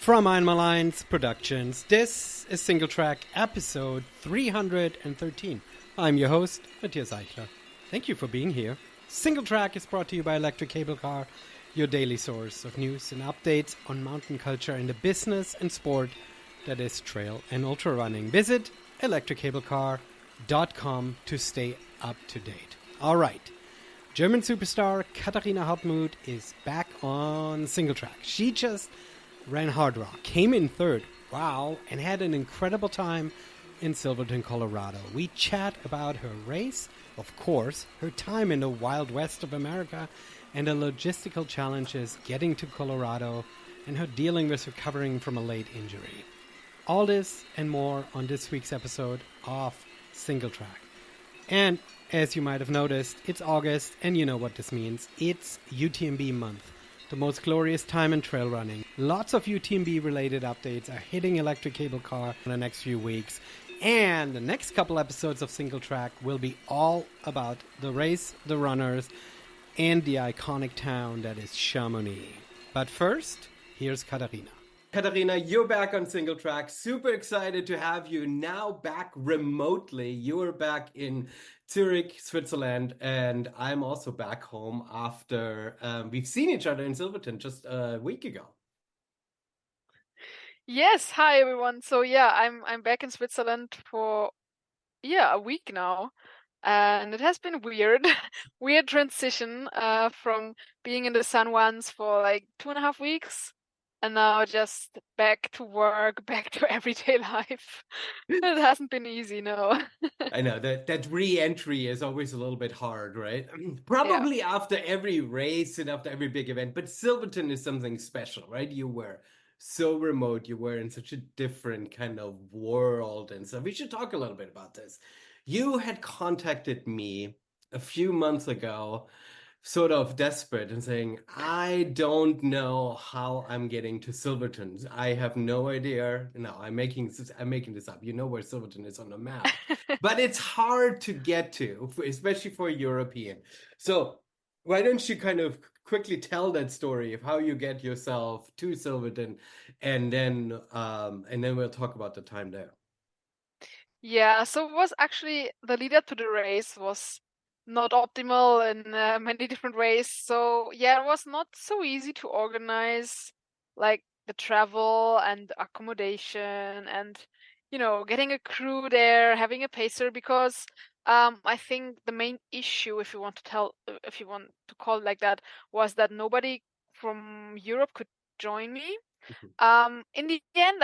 From Einmalines Productions, this is Singletrack episode 313. I'm your host, Matthias Eichler. Thank you for being here. Singletrack is brought to you by Electric Cable Car, your daily source of news and updates on mountain culture and the business and sport that is trail and ultra running. Visit electriccablecar.com to stay up to date. All right. German superstar Katharina Hartmuth is back on Singletrack. She just ran Hardrock, came in third, wow, and had an incredible time in Silverton, Colorado. We chat about her race, of course, her time in the Wild West of America, and the logistical challenges getting to Colorado, and her dealing with recovering from a late injury. All this and more on this week's episode of Singletrack. And as you might have noticed, it's August, and you know what this means. It's UTMB month. The most glorious time in trail running. Lots of UTMB related updates are hitting Electric Cable Car in the next few weeks. And the next couple episodes of Singletrack will be all about the race, the runners, and the iconic town that is Chamonix. But first, here's Katharina. Katharina, you're back on Singletrack. Super excited to have you now back remotely. You're back in Zurich, Switzerland, and I'm also back home after we've seen each other in Silverton just a week ago. Yes, hi everyone. So yeah, I'm back in Switzerland for a week now. And it has been weird. Weird transition from being in the San Juans for like 2.5 weeks. And now just back to work, back to everyday life. It hasn't been easy, no. I know that re-entry is always a little bit hard, right? Probably after every race and after every big event, but Silverton is something special, right? You were so remote, you were in such a different kind of world, and so we should talk a little bit about this. You had contacted me a few months ago, sort of desperate and saying, I don't know how I'm getting to Silverton. I have no idea. No, I'm making this up. You know where Silverton is on the map. But it's hard to get to, especially for a European. So why don't you kind of quickly tell that story of how you get yourself to Silverton, and then we'll talk about the time there. Yeah, so it was actually the lead up to the race was not optimal in many different ways. So yeah, it was not so easy to organize like the travel and accommodation and getting a crew there, having a pacer, because I think the main issue, if you want to call it like that, was that nobody from Europe could join me. In the end,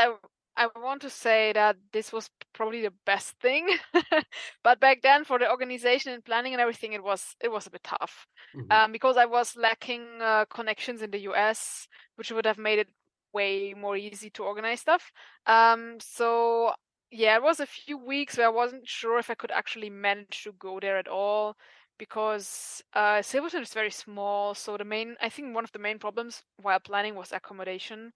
I want to say that this was probably the best thing, but back then for the organization and planning and everything, it was a bit tough, because I was lacking connections in the US, which would have made it way more easy to organize stuff. So yeah, it was a few weeks where I wasn't sure if I could actually manage to go there at all, because Silverton is very small. So I think one of the main problems while planning was accommodation.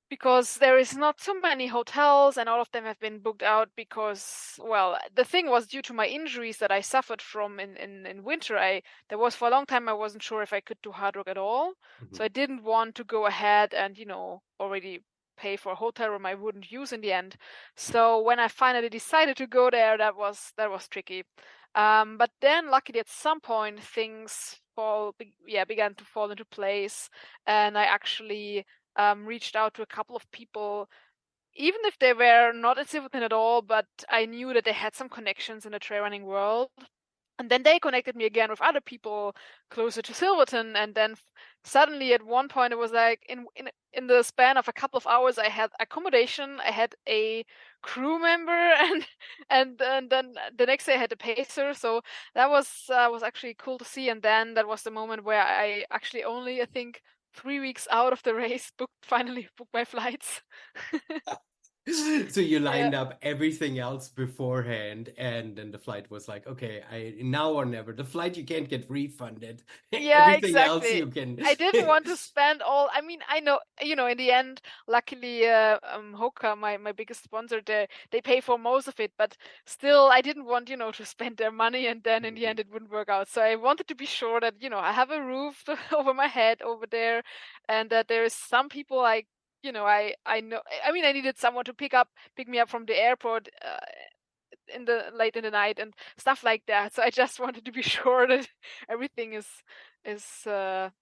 Because there is not so many hotels, and all of them have been booked out because, well, the thing was due to my injuries that I suffered from in winter. There was for a long time I wasn't sure if I could do Hardrock at all. So I didn't want to go ahead and, already pay for a hotel room I wouldn't use in the end. So when I finally decided to go there, that was tricky. But then luckily at some point things began to fall into place, and I actually reached out to a couple of people, even if they were not at Silverton at all, but I knew that they had some connections in the trail running world. And then they connected me again with other people closer to Silverton, and then suddenly at one point it was like in the span of a couple of hours I had accommodation, I had a crew member, and then the next day I had a pacer. So that was actually cool to see. And then that was the moment where I actually only, I think, 3 weeks out of the race finally booked my flights. So you lined up everything else beforehand, and then the flight was like, okay, now or never. The flight you can't get refunded. Yeah, Everything else exactly. you can. I didn't want to spend all. I mean, I know, in the end, luckily, Hoka, my biggest sponsor, they pay for most of it, but still, I didn't want, to spend their money, and then in the end, it wouldn't work out. So I wanted to be sure that, I have a roof over my head over there, and that there is some people I know. I mean, I needed someone to pick me up from the airport in the late in the night and stuff like that. So I just wanted to be sure that everything is has a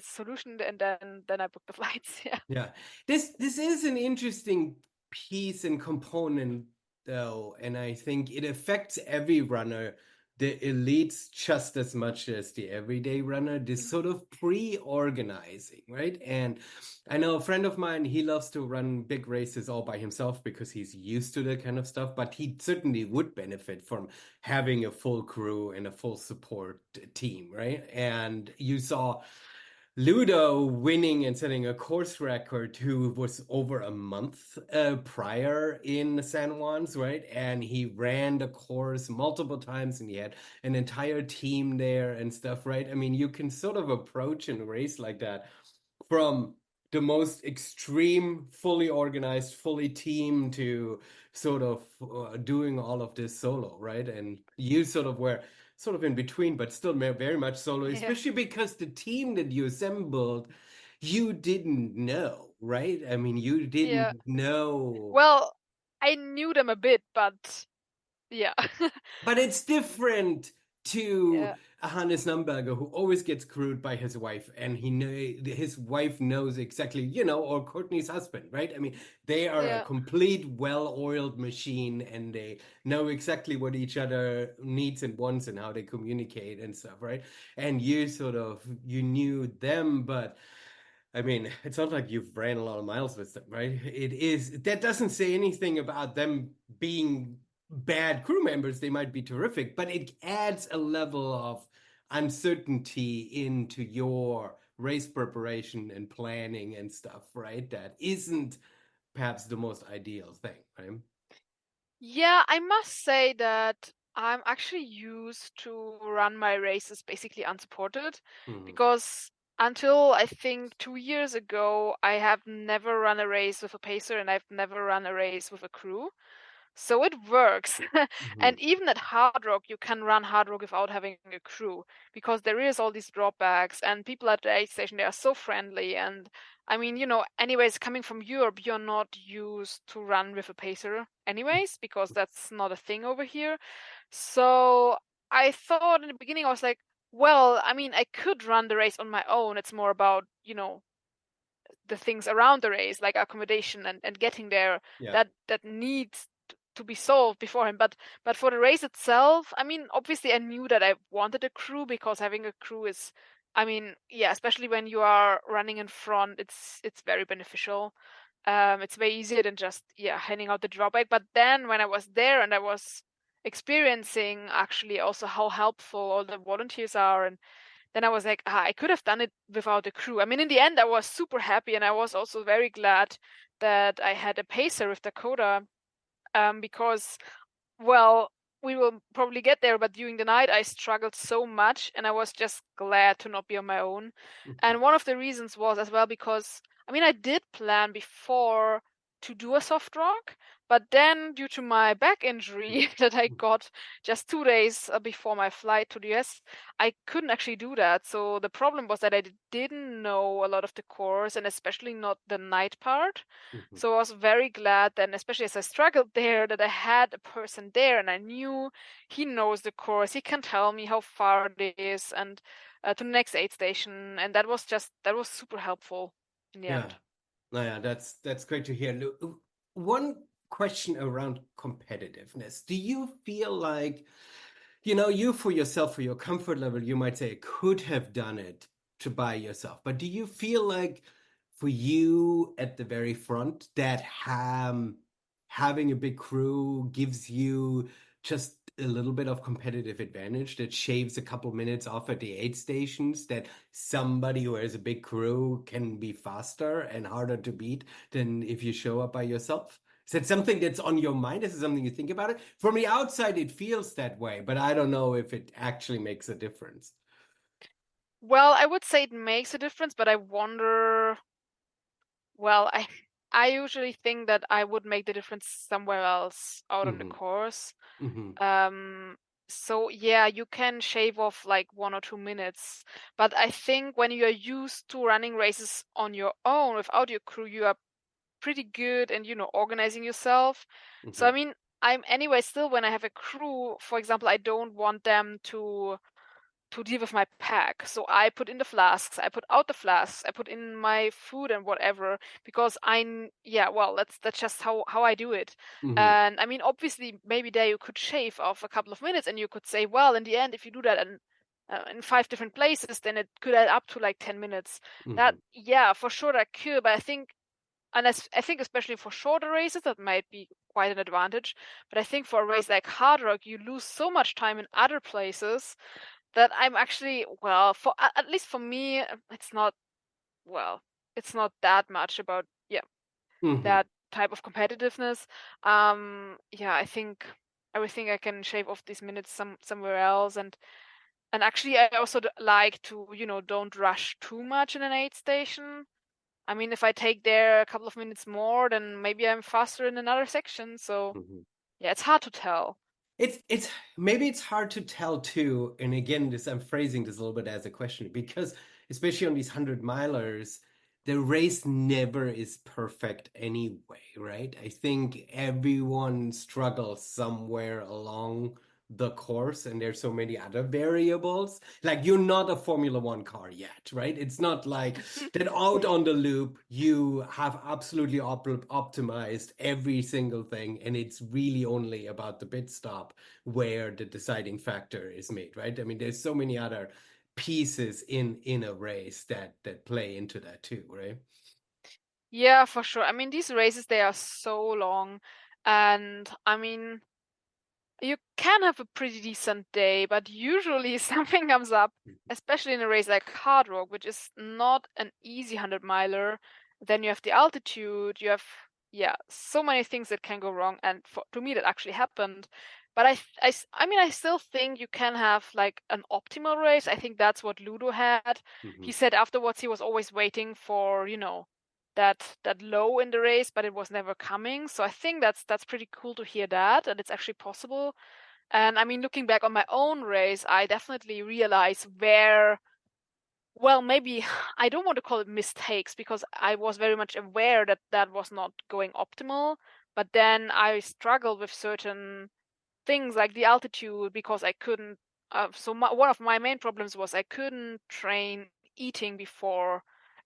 solution, and then I booked the flights. Yeah. Yeah. This is an interesting piece and component though, and I think it affects every runner, the elites just as much as the everyday runner, this Mhm. sort of pre-organizing, right? And I know a friend of mine, he loves to run big races all by himself because he's used to that kind of stuff, but he certainly would benefit from having a full crew and a full support team, right? And you saw Ludo winning and setting a course record who was over a month prior in San Juans, right? And he ran the course multiple times and he had an entire team there and stuff, right? I mean, you can sort of approach a race like that from the most extreme, fully organized, fully team to sort of doing all of this solo, right? And you sort of were sort of in between, but still very much solo, Yeah. especially because the team that you assembled, you didn't know, right? I mean, you Yeah. didn't know. Well, I knew them a bit, but yeah. But it's different to Yeah. a Hannes Namberger who always gets crewed by his wife, and his wife knows exactly, or Courtney's husband, right? I mean, they are a Yeah. complete well-oiled machine, and they know exactly what each other needs and wants and how they communicate and stuff, right? And you knew them, but I mean, it's not like you've ran a lot of miles with them, right? That doesn't say anything about them being bad crew members. They might be terrific, but it adds a level of uncertainty into your race preparation and planning and stuff, right? That isn't perhaps the most ideal thing, right? Yeah, I must say that I'm actually used to run my races basically unsupported Hmm. because until I think 2 years ago, I have never run a race with a pacer and I've never run a race with a crew. So it works. Hmm. And even at Hardrock, you can run Hardrock without having a crew because there is all these drawbacks and people at the aid station, they are so friendly. And I mean, anyways, coming from Europe, you're not used to run with a pacer anyways, because that's not a thing over here. So I thought in the beginning, I was like, well, I mean, I could run the race on my own. It's more about, the things around the race, like accommodation and getting there, Yeah. that needs to be solved beforehand. But for the race itself, I mean, obviously I knew that I wanted a crew because having a crew is, I mean, yeah, especially when you are running in front, it's very beneficial. It's way easier than just handing out the drawback. But then when I was there and I was experiencing actually also how helpful all the volunteers are, and then I was like, I could have done it without a crew. I mean, in the end, I was super happy, and I was also very glad that I had a pacer with Dakota, because, well, we will probably get there, but during the night, I struggled so much, and I was just glad to not be on my own. And one of the reasons was as well because, I mean, I did plan before to do a soft rock, but then due to my back injury that I got just 2 days before my flight to the US, I couldn't actually do that. So the problem was that I didn't know a lot of the course and especially not the night part. Mhm. So I was very glad then, especially as I struggled there, that I had a person there and I knew he knows the course. He can tell me how far it is and to the next aid station. And that was super helpful in the Yeah. end. No, yeah, that's great to hear. One question around competitiveness. Do you feel like, you for yourself, for your comfort level, you might say could have done it to by yourself, but do you feel like for you at the very front that having a big crew gives you just a little bit of competitive advantage that shaves a couple minutes off at the aid stations, that somebody who has a big crew can be faster and harder to beat than if you show up by yourself? Is that something that's on your mind? Is it something you think about it? From the outside, it feels that way, but I don't know if it actually makes a difference. Well, I would say it makes a difference, but I wonder, well, I usually think that I would make the difference somewhere else out on the Hmm. course. Hmm. Um, so yeah, you can shave off like 1 or 2 minutes, but I think when you are used to running races on your own without your crew, you are pretty good in, organizing yourself. So, I Hmm. mean, I'm anyway still when I have a crew, for example, I don't want them to deal with my pack. So I put in the flasks, I put out the flasks, I put in my food and whatever because well, that's just how I do it. Hmm. And I mean, obviously, maybe there you could shave off a couple of minutes, and you could say, well, in the end, if you do that in 5 different places, then it could add up to like 10 minutes. That Hmm. yeah, for sure that could, but I think. And I think especially for shorter races, that might be quite an advantage. But I think for a race like Hardrock, you lose so much time in other places that I'm actually, well, for at least for me, well, it's not that much about Hmm. that type of competitiveness. Yeah, I think I can shave off these minutes somewhere else, and actually I also like to don't rush too much in an aid station. I mean, if I take there a couple of minutes more, then maybe I'm faster in another section. So Hmm. yeah, it's hard to tell. It's maybe it's hard to tell too. And again, this I'm phrasing this a little bit as a question because especially on these 100 milers, the race never is perfect anyway, right? I think everyone struggles somewhere along the course, and there's so many other variables. Like you're not a Formula One car yet, right? It's not like that out on the loop, you have absolutely optimized every single thing, and it's really only about the pit stop where the deciding factor is made, right? I mean, there's so many other pieces in a race that play into that too, right? Yeah, for sure. I mean, these races, they are so long. And I mean, you can have a pretty decent day, but usually something comes up, especially in a race like Hard Rock, which is not an easy 100 miler. Then you have the altitude, you have, yeah, so many things that can go wrong. And to me, that actually happened. But I mean, I still think you can have like an optimal race. I think that's what Ludo had. Hmm. He said afterwards he was always waiting for, that low in the race, but it was never coming. So I think that's pretty cool to hear that, and it's actually possible. And I mean, looking back on my own race, I definitely realize where, well, maybe I don't want to call it mistakes because I was very much aware that that was not going optimal. But then I struggled with certain things like the altitude because I couldn't. One of my main problems was I couldn't train eating before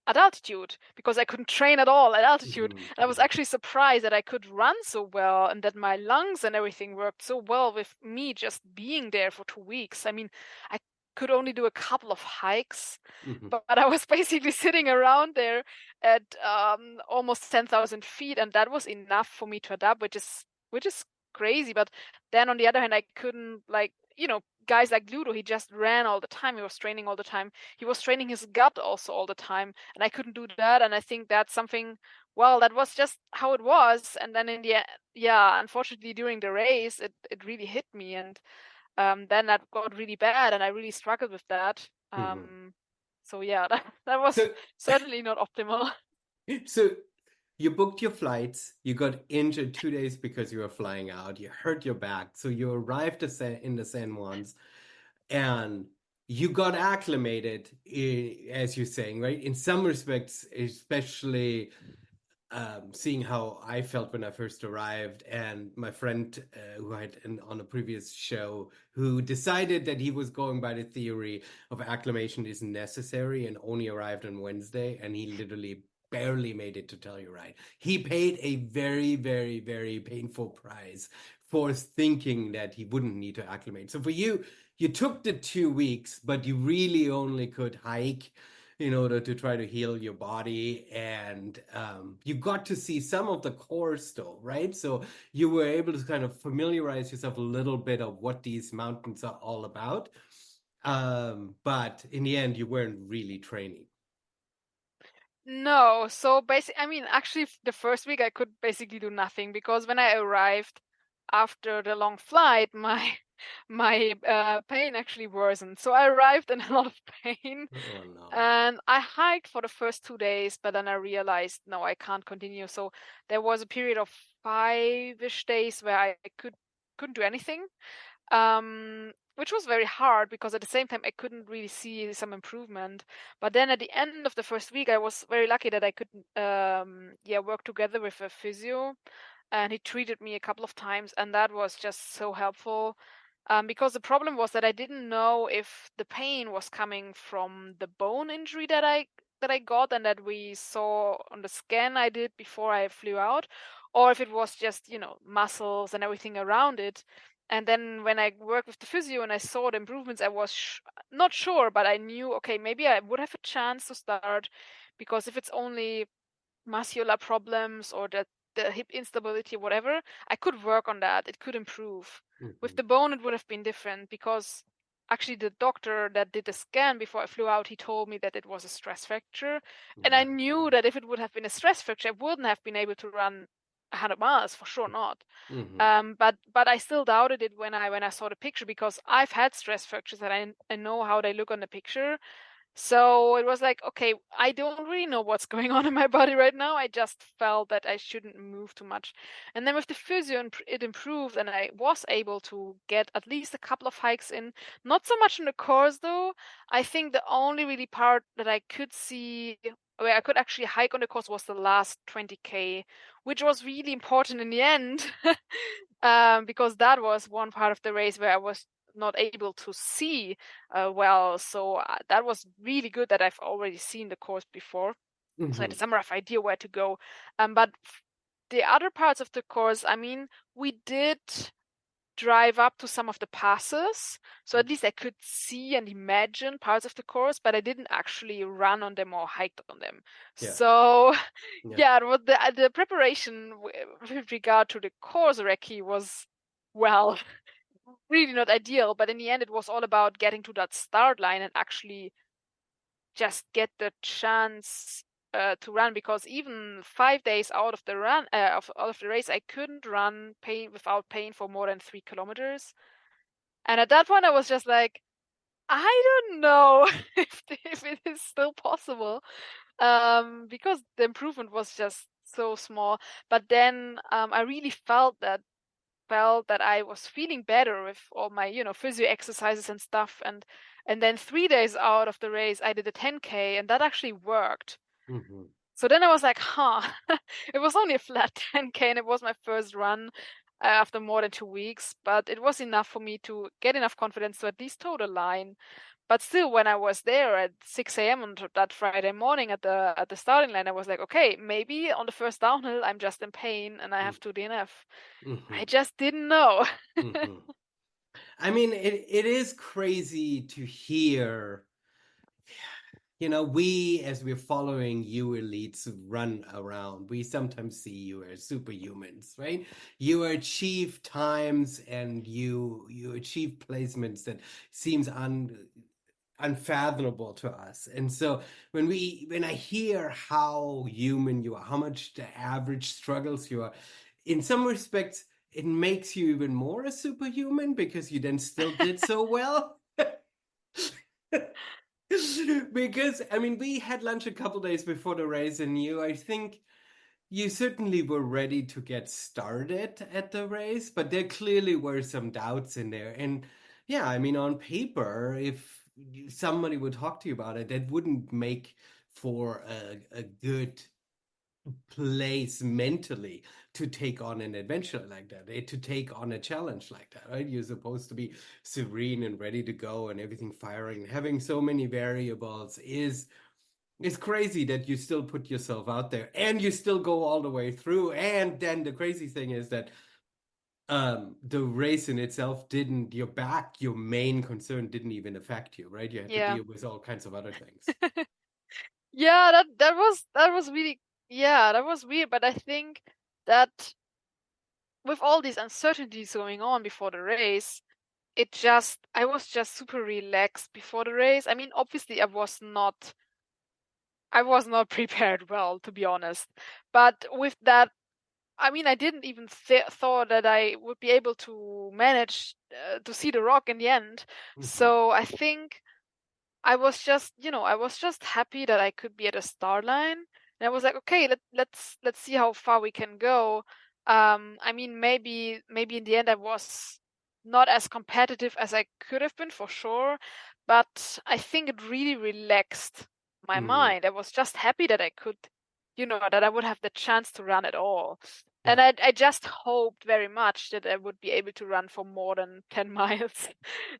at altitude because I couldn't train at all at altitude. Hmm. And I was actually surprised that I could run so well and that my lungs and everything worked so well with me just being there for 2 weeks. I mean, I could only do a couple of hikes, Hmm. but I was basically sitting around there at almost 10,000 feet, and that was enough for me to adapt, which is crazy. But then on the other hand, I couldn't, like, guys like Ludo, he just ran all the time. He was training all the time. He was training his gut also all the time. And I couldn't do that. And I think that's something, well, that was just how it was. And then in the end, yeah, unfortunately during the race, it really hit me. And then that got really bad and I really struggled with that. Hmm. So yeah, that was So, certainly not optimal. so you booked your flights, you got injured 2 days because you were flying out, you hurt your back, so you arrived in the San Juans, and you got acclimated, as you're saying, right? In some respects, especially seeing how I felt when I first arrived, and my friend who I had on a previous show, who decided that he was going by the theory of acclimation isn't necessary and only arrived on Wednesday, and he literally barely made it to Telluride. He paid a very, very, very painful price for thinking that he wouldn't need to acclimate. So for you, you took the 2 weeks, but you really only could hike in order to try to heal your body. And you got to see some of the core still, right? So you were able to kind of familiarize yourself a little bit of what these mountains are all about. But in the end, you weren't really training. No, so basically, I mean, actually, the first week I could basically do nothing because when I arrived after the long flight, my my pain actually worsened. So I arrived in a lot of pain, Oh no. and I hiked for the first 2 days, but then I realized no, I can't continue. So there was a period of 5-ish days where I couldn't do anything. which was very hard because at the same time I couldn't really see some improvement. But then at the end of the first week, I was very lucky that I could work together with a physio, and he treated me a couple of times, and that was just so helpful. Because the problem was that I didn't know if the pain was coming from the bone injury that I got and that we saw on the scan I did before I flew out, or if it was just, muscles and everything around it. And then when I worked with the physio and I saw the improvements, I was not sure, but I knew, okay, maybe I would have a chance to start, because if it's only muscular problems or the hip instability, whatever, I could work on that. It could improve. With the bone, it would have been different, because actually the doctor that did the scan before I flew out, he told me that it was a stress fracture. And I knew that if it would have been a stress fracture, I wouldn't have been able to run 100 miles, for sure not. But I still doubted it when I saw the picture, because I've had stress fractures and I know how they look on the picture. So it was like, okay, I don't really know what's going on in my body right now. I just felt that I shouldn't move too much. And then with the physio, it improved, and I was able to get at least a couple of hikes in. Not so much in the course, though. I think the only really part that I could see where I could actually hike on the course was the last 20K, which was really important in the end, because that was one part of the race where I was not able to see well. So that was really good that I've already seen the course before. So I had some rough idea where to go. But the other parts of the course, I mean, we did drive up to some of the passes. So at least I could see and imagine parts of the course, but I didn't actually run on them or hike on them. Yeah. So yeah, the preparation with regard to the course recce was, well, really not ideal, but in the end it was all about getting to that start line and actually just get the chance to run, because even 5 days out of the out of the race, I couldn't run without pain for more than 3 kilometers. And at that point I was just like, I don't know if it is still possible, because the improvement was just so small. But then I really felt that I was feeling better with all my, physio exercises and stuff. And then 3 days out of the race, I did a 10K, and that actually worked. So then I was like, it was only a flat 10K, and it was my first run after more than 2 weeks, but it was enough for me to get enough confidence to at least toe the line. But still, when I was there at 6 a.m. on that Friday morning at the starting line, I was like, okay, maybe on the first downhill I'm just in pain and I have to DNF. I just didn't know. I mean, it is crazy to hear. We, as we're following you elites run around, we sometimes see you as superhumans, right? You achieve times and you achieve placements that seems unfathomable to us. And so when I hear how human you are, how much the average struggles you are, in some respects, it makes you even more a superhuman because you then still did so well. Because I mean, we had lunch a couple days before the race, and I think you certainly were ready to get started at the race, but there clearly were some doubts in there. And yeah, I mean, on paper, if somebody would talk to you about it, that wouldn't make for a good place mentally to take on an adventure like that, to take on a challenge like that, right? You're supposed to be serene and ready to go and everything firing. Having so many variables is it's crazy that you still put yourself out there and you still go all the way through. And then the crazy thing is that the race in itself didn't, your main concern didn't even affect you, right? You had to Yeah. deal with all kinds of other things. Yeah, that was really, yeah, that was weird. But I think that with all these uncertainties going on before the race, I was just super relaxed before the race. I mean, obviously I was not prepared well, to be honest. But with that, I mean, I didn't even thought that I would be able to manage to see the rock in the end. So I think I was just, I was just happy that I could be at a start line. And I was like, okay, let's see how far we can go. I mean, maybe in the end I was not as competitive as I could have been for sure, but I think it really relaxed my mind. I was just happy that I could, that I would have the chance to run at all. And Yeah. I just hoped very much that I would be able to run for more than 10 miles.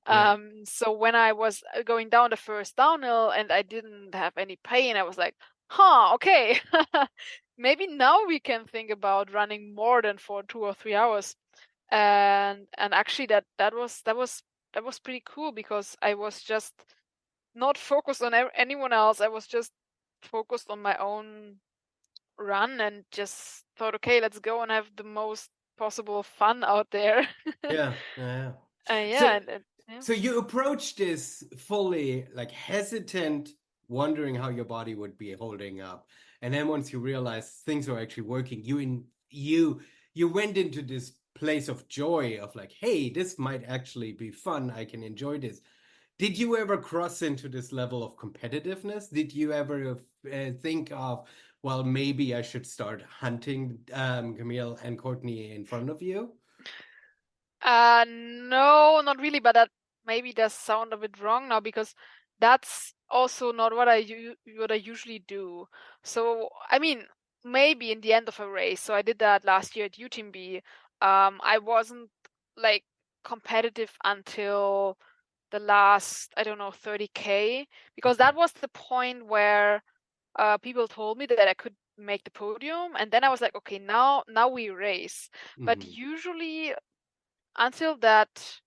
Yeah. So when I was going down the first downhill and I didn't have any pain, I was like, huh, okay. Maybe now we can think about running more than for 2 or 3 hours. And actually that was pretty cool because I was just not focused on anyone else. I was just focused on my own run and just thought, okay, let's go and have the most possible fun out there. Yeah. Yeah. Yeah, So, yeah. so you approached this fully like hesitant, wondering how your body would be holding up, and then once you realized things were actually working, you went into this place of joy of like, hey, this might actually be fun. I can enjoy this. Did you ever cross into this level of competitiveness? Did you ever think of, well, maybe I should start hunting Camille and Courtney in front of you? No, not really, but that maybe does sound a bit wrong now because that's also not what I usually do. So, I mean, maybe in the end of a race. So I did that last year at UTMB. I wasn't like competitive until the last, I don't know, 30K, because that was the point where people told me that I could make the podium, and then I was like, okay, now we race. But Hmm. usually until that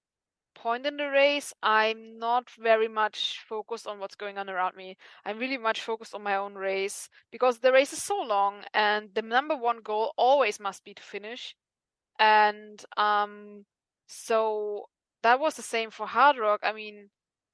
point in the race, I'm not very much focused on what's going on around me. I'm really much focused on my own race because the race is so long and the number one goal always must be to finish. And so that was the same for Hardrock. I mean,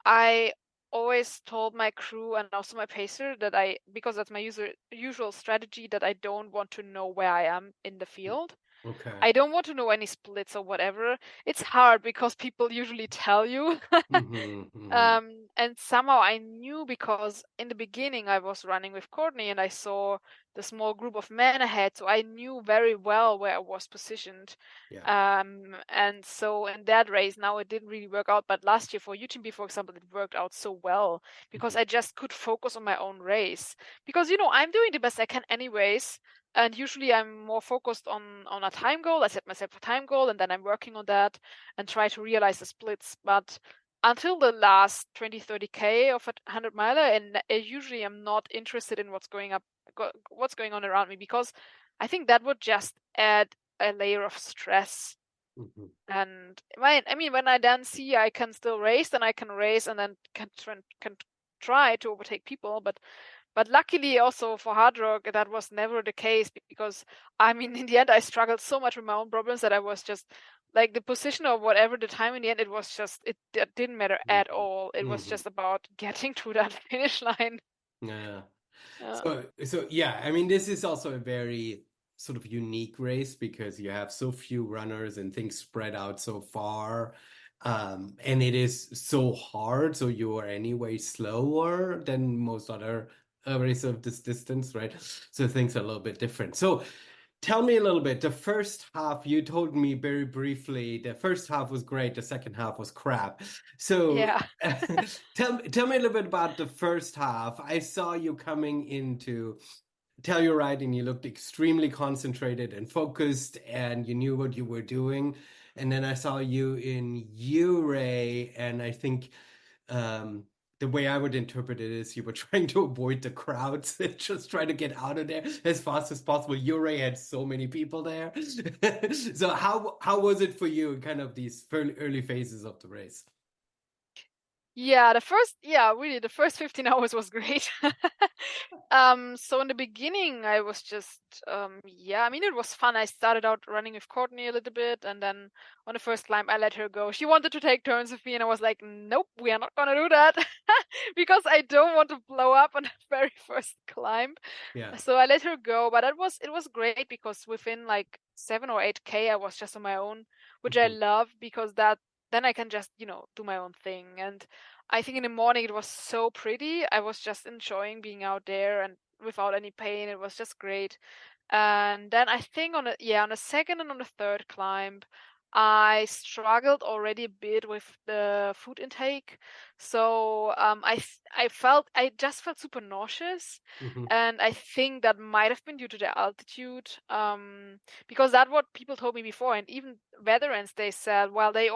I always told my crew and also my pacer that because that's my usual strategy, that I don't want to know where I am in the field. Okay. I don't want to know any splits or whatever. It's hard because people usually tell you. Hmm. Hmm. And somehow I knew because in the beginning I was running with Courtney and I saw the small group of men ahead, so I knew very well where I was positioned. Yeah. And so in that race, now it didn't really work out, but last year for UTMB, for example, it worked out so well because Mhm. I just could focus on my own race. Because, I'm doing the best I can anyways. And usually I'm more focused on a time goal. I set myself a time goal and then I'm working on that and try to realize the splits. But until the last 20, 30K of a 100 miler, and I usually am not interested in what's going on around me, because I think that would just add a layer of stress. Mhm. And when I then see I can still race, then I can race and then can try to overtake people. But luckily also for Hardrock, that was never the case because, in the end, I struggled so much with my own problems that I was just like the position or whatever the time in the end, it was just, it didn't matter at Mhm. all. It was Mhm. just about getting to that finish line. Yeah. Uh, So yeah, I mean, this is also a very sort of unique race because you have so few runners and things spread out so far. And it is so hard, so you are anyway slower than most other races of this distance, right? So things are a little bit different. So tell me a little bit. The first half, you told me very briefly, the first half was great, the second half was crap. So yeah. tell me a little bit about the first half. I saw you coming into tell you right, and you looked extremely concentrated and focused, and you knew what you were doing. And then I saw you in Uray, and I think um, the way I would interpret it is you were trying to avoid the crowds and just try to get out of there as fast as possible. Uray had so many people there. So how was it for you in kind of these early phases of the race? Yeah, really, the first 15 hours was great. So in the beginning, I was just, it was fun. I started out running with Courtney a little bit, and then on the first climb, I let her go. She wanted to take turns with me, and I was like, nope, we are not gonna do that because I don't want to blow up on the very first climb. Yeah. So I let her go, but it was great because within like 7 or 8K, I was just on my own, which I Mhm. love because that then I can just do my own thing. And I think in the morning it was so pretty. I was just enjoying being out there and without any pain. It was just great. And then I think on the second and on the third climb, I struggled already a bit with the food intake. So I just felt super nauseous. Hmm. And I think that might have been due to the altitude, because that's what people told me before. And even veterans, they said, well, they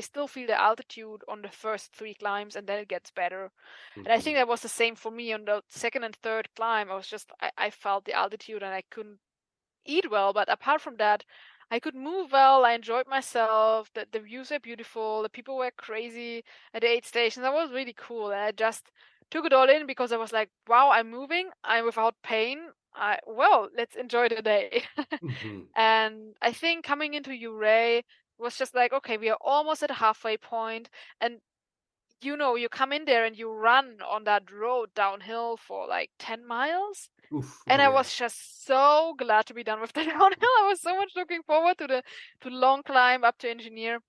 still feel the altitude on the first 3 climbs, and then it gets better. And I think Hmm. that was the same for me on the second and third climb. I felt the altitude and I couldn't eat well, but apart from that, I could move well. I enjoyed myself. The views were beautiful. The people were crazy at the aid stations. That was really cool. And I just took it all in because I was like, wow, I'm moving. I'm without pain. Well, let's enjoy the day. Hmm. And I think coming into Uray was just like, okay, we are almost at a halfway point, and you come in there and you run on that road downhill for like 10 miles. Oof. And Oh I yeah. was just so glad to be done with the downhill. I was so much looking forward to the long climb up to Engineer.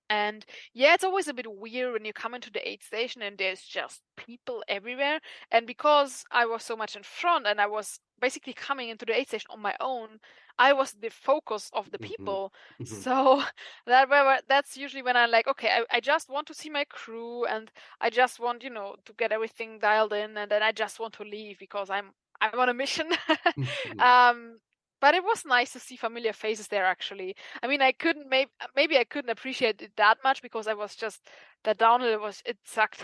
And yeah, it's always a bit weird when you come into the aid station and there's just people everywhere. And because I was so much in front and I was basically coming into the aid station on my own, I was the focus of the Hmm. people. Hmm. So that's usually when I'm like, okay, I just want to see my crew, and I just want, to get everything dialed in, and then I just want to leave because I'm on a mission. Hmm. um, but it was nice to see familiar faces there actually. I mean, I couldn't maybe I couldn't appreciate it that much because I was just the downhill it sucked.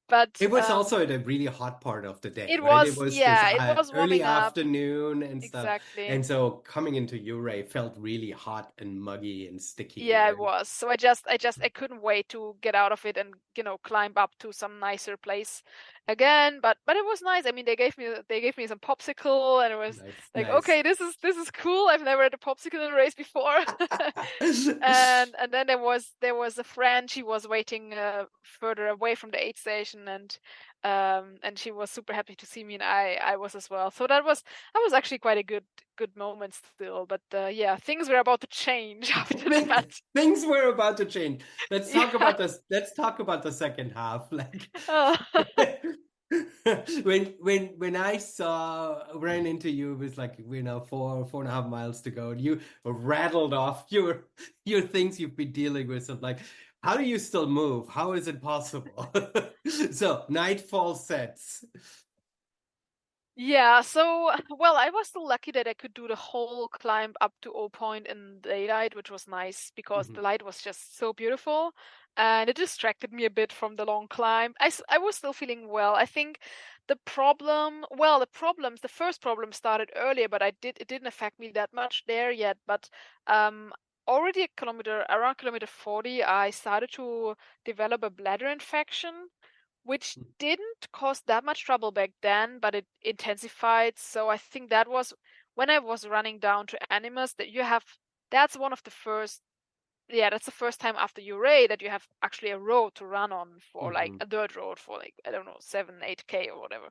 But It was also the really hot part of the day, it right? It was, was this yeah, it was early warming up. afternoon and stuff. Exactly. And so coming into Uray felt really hot and muggy and sticky. Yeah, it was. So I couldn't wait to get out of it and, climb up to some nicer place again. But it was nice. I mean, they gave me some popsicle, and it was Nice, like, nice. okay, this is cool. I've never had a popsicle in a race before. And then there was a friend. She was waiting further away from the aid station, and she was super happy to see me, and I was as well. So that was actually quite a good moment still. But yeah, things were about to change after that. Things were about to change. Let's talk Yeah. about this. Let's talk about the second half. Like Oh. when I ran into you, it was like 4.5 miles to go, and you rattled off your things you've been dealing with. So I'm like, how do you still move? How is it possible? So nightfall sets. Yeah, so, well, I was still lucky that I could do the whole climb up to O Point in daylight, which was nice because Mhm. the light was just so beautiful, and it distracted me a bit from the long climb. I was still feeling well. I think the first problem started earlier, but it didn't affect me that much there yet. But um, already around kilometer 40, I started to develop a bladder infection, which didn't cause that much trouble back then, but it intensified. So I think that was when I was running down to Animus that that's one of the first, yeah, that's the first time after Uray that you have actually a road to run on for like Mhm. a dirt road for like, I don't know, 7, 8K or whatever.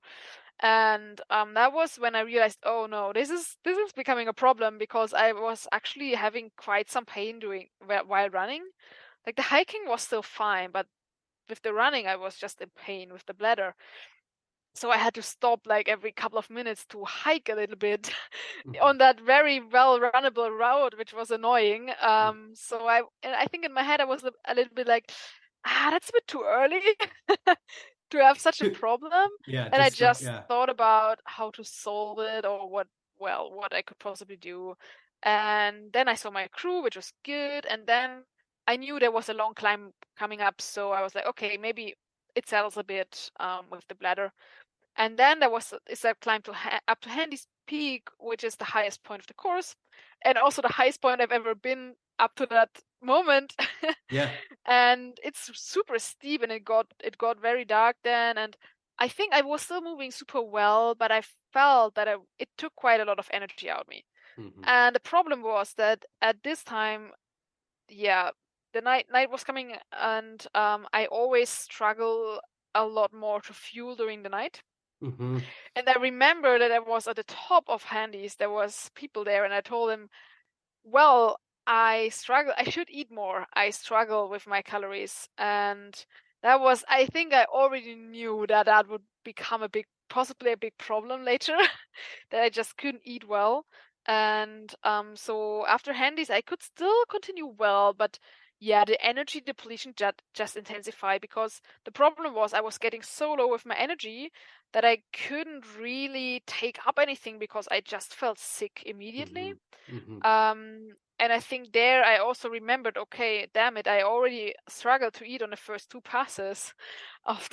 And that was when I realized, oh no, this is becoming a problem because I was actually having quite some pain while running. Like the hiking was still fine, but with the running, I was just in pain with the bladder. So I had to stop like every couple of minutes to hike a little bit Mhm. on that very well runnable road, which was annoying. Mhm. And I think in my head I was a little bit like, that's a bit too early to have such a problem. Yeah, And to I start. just Yeah. thought about how to solve it or what I could possibly do. And then I saw my crew, which was good. And then I knew there was a long climb coming up. So I was like, okay, maybe it settles a bit with the bladder. And then is a climb up to Handy's Peak, which is the highest point of the course, and also the highest point I've ever been up to that moment. Yeah. And it's super steep, and it got very dark then. And I think I was still moving super well, but I felt that it took quite a lot of energy out of me. Mhm. And the problem was that at this time, yeah, the night was coming, and I always struggle a lot more to fuel during the night. Mhm. And I remember that I was at the top of Handy's. There was people there, and I told them, "Well, I struggle. I should eat more. I struggle with my calories." And I think I already knew that that would become possibly a big problem later, that I just couldn't eat well. And so after Handies, I could still continue well, but yeah, the energy depletion just intensified because the problem was I was getting so low with my energy that I couldn't really take up anything because I just felt sick immediately. And I think there I also remembered, okay, damn it, I already struggled to eat on the first two passes of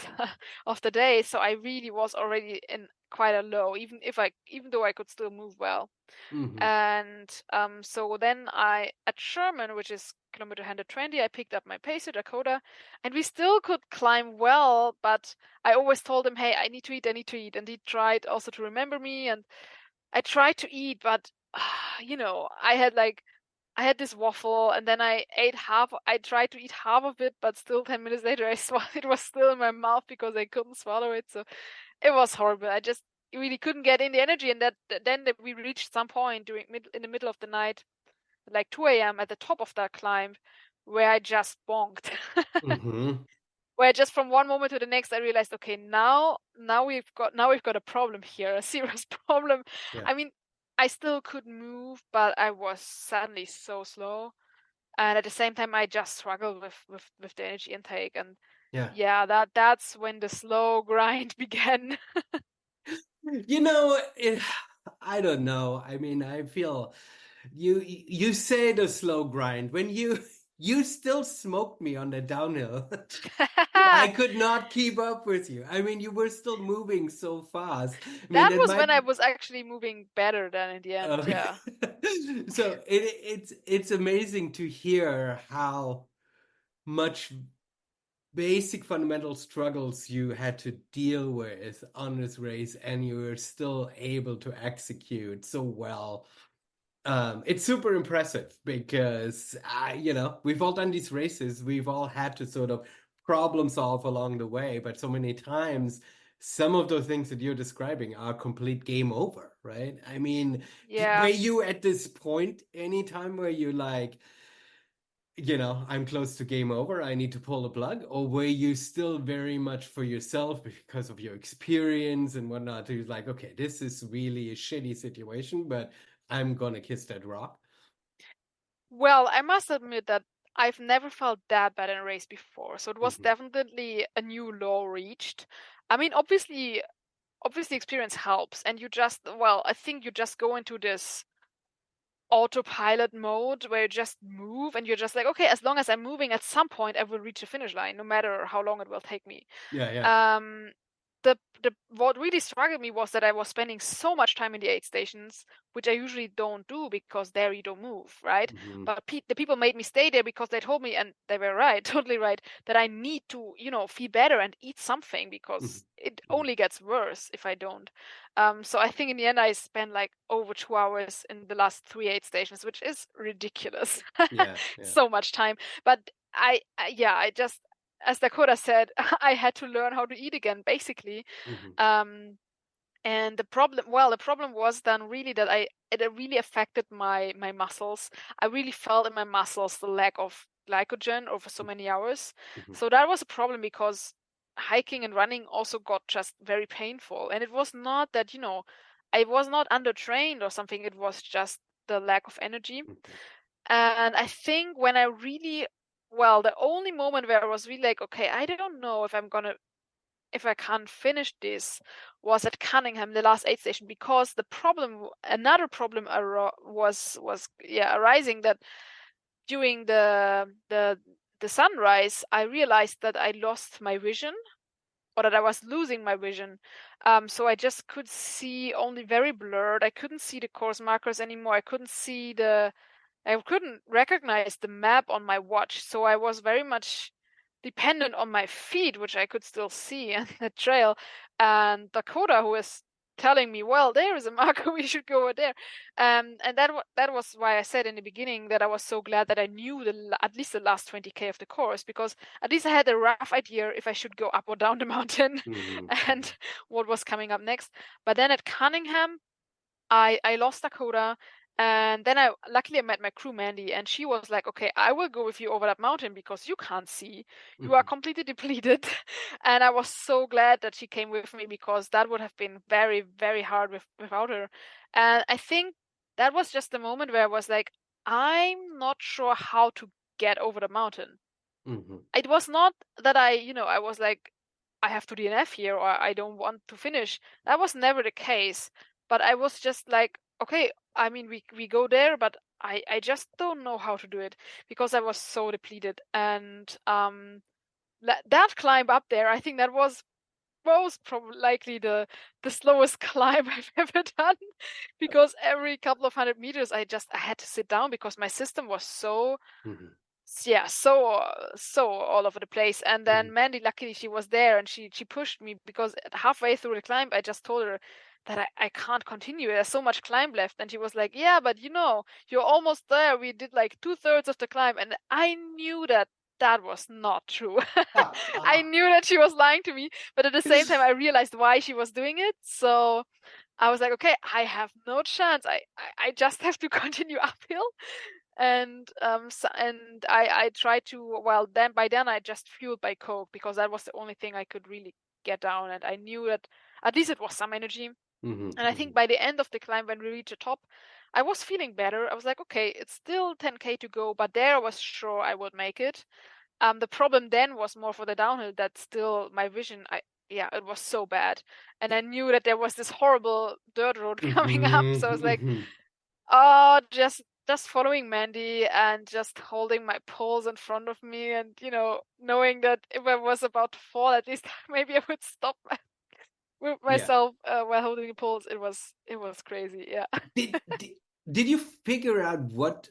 the day, so I really was already in quite a low, even though I could still move well. And so then at Sherman, which is kilometer 120, I picked up my pacer, Dakota, and we still could climb well, but I always told him, hey, I need to eat, I need to eat. And he tried also to remember me, and I tried to eat, but I had this waffle, and then I tried to eat half of it, but still 10 minutes later, it was still in my mouth because I couldn't swallow it. So it was horrible. I just really couldn't get in the energy. And then we reached some point in the middle of the night, like 2 a.m. at the top of that climb, where I just bonked. Where just from one moment to the next, I realized, okay, now we've got a problem here, a serious problem. Yeah. I mean, I still could move, but I was suddenly so slow, and at the same time, I just struggled with the energy intake, and that's when the slow grind began. I don't know. I mean, I feel you say the slow grind when you still smoked me on the downhill. I could not keep up with you. I mean, you were still moving so fast. I mean, That that was might when I was actually moving better than in the end. Okay. Yeah. So it's amazing to hear how much basic fundamental struggles you had to deal with on this race, and you were still able to execute so well. It's super impressive because we've all done these races. We've all had to sort of problem solve along the way, but so many times some of those things that you're describing are complete game over, right? I mean, were Yeah. you at this point anytime where you like, I'm close to game over, I need to pull the plug? Or were you still very much for yourself because of your experience and whatnot? You're like, okay, this is really a shitty situation, but I'm gonna kiss that rock. Well, I must admit that I've never felt that bad in a race before, so it was definitely a new low reached. I mean, obviously experience helps, and I think you just go into this autopilot mode where you just move and you're just like, okay, as long as I'm moving, at some point I will reach the finish line, no matter how long it will take me. Yeah. The what really struggled me was that I was spending so much time in the aid stations, which I usually don't do because there you don't move, right? But the people made me stay there because they told me, and they were right, totally right, that I need to, feel better and eat something because it only gets worse if I don't. So I think in the end I spent like over 2 hours in the last 3 aid stations, which is ridiculous. Yeah. So much time. But I just, as Dakota said, I had to learn how to eat again, basically. And the problem was then really that it really affected my muscles. I really felt in my muscles the lack of glycogen over so many hours. So that was a problem because hiking and running also got just very painful. And it was not that, I was not undertrained or something. It was just the lack of energy. And I think when the only moment where I was really like, okay, I don't know if I can't finish this, was at Cunningham, the last aid station, because another problem was arising, that during the sunrise, I realized that I lost my vision, or that I was losing my vision. So I just could see only very blurred. I couldn't see the course markers anymore. I couldn't recognize the map on my watch, so I was very much dependent on my feet, which I could still see on the trail. And Dakota, who was telling me, well, there is a marker, we should go over there. And that was why I said in the beginning that I was so glad that I knew at least the last 20K of the course, because at least I had a rough idea if I should go up or down the mountain and what was coming up next. But then at Cunningham, I lost Dakota, and then luckily I met my crew Mandy, and she was like, okay, I will go with you over that mountain because you can't see, you are completely depleted. And I was so glad that she came with me, because that would have been very, very hard without her. And I think that was just the moment where I was like, I'm not sure how to get over the mountain. Mm-hmm. It was not that I was like, I have to DNF here or I don't want to finish. That was never the case. But I was just like, okay, I mean, we go there, but I just don't know how to do it because I was so depleted. And that climb up there, I think that was most probably likely the slowest climb I've ever done because every couple of 100 meters I had to sit down because my system was so Mm-hmm. so all over the place. And then Mandy, luckily she was there and she pushed me because halfway through the climb I just told her that I can't continue, there's so much climb left. And she was like, yeah, but you're almost there, we did like 2/3 of the climb. And I knew that was not true. I knew that she was lying to me, but at the same time I realized why she was doing it. So I was like, okay, I have no chance. I just have to continue uphill. And I tried to, well, then by then I just fueled by Coke because that was the only thing I could really get down. And I knew that at least it was some energy. Mm-hmm. And I think by the end of the climb, when we reached the top, I was feeling better. I was like, okay, it's still 10K to go, but there I was sure I would make it. The problem then was more for the downhill, that still my vision, it was so bad. And I knew that there was this horrible dirt road coming up. So I was like, Mm-hmm. oh, just following Mandy and just holding my poles in front of me and, knowing that if I was about to fall, at least maybe I would stop with Yeah. myself while holding the poles. It was crazy. Yeah. Did, did did you figure out what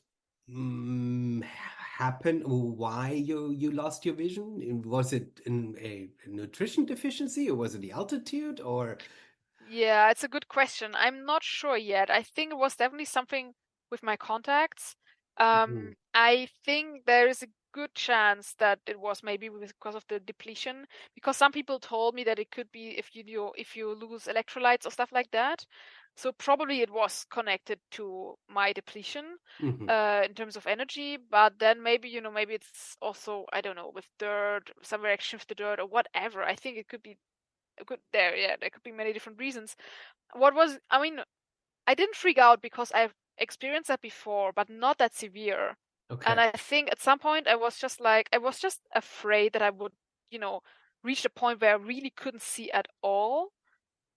happened or why you lost your vision? Was it a nutrition deficiency or was it the altitude or? Yeah, it's a good question. I'm not sure yet. I think it was definitely something with my contacts. Mhm. I think there is a good chance that it was maybe because of the depletion, because some people told me that it could be if you lose electrolytes or stuff like that. So probably it was connected to my depletion Mhm. in terms of energy, but then maybe it's also, I don't know, with dirt, some reaction with the dirt or whatever. I think it could be there could be many different reasons. I mean, I didn't freak out because I've experienced that before, but not that severe. And Okay. I think at some point I was just afraid that I would, reach the point where I really couldn't see at all.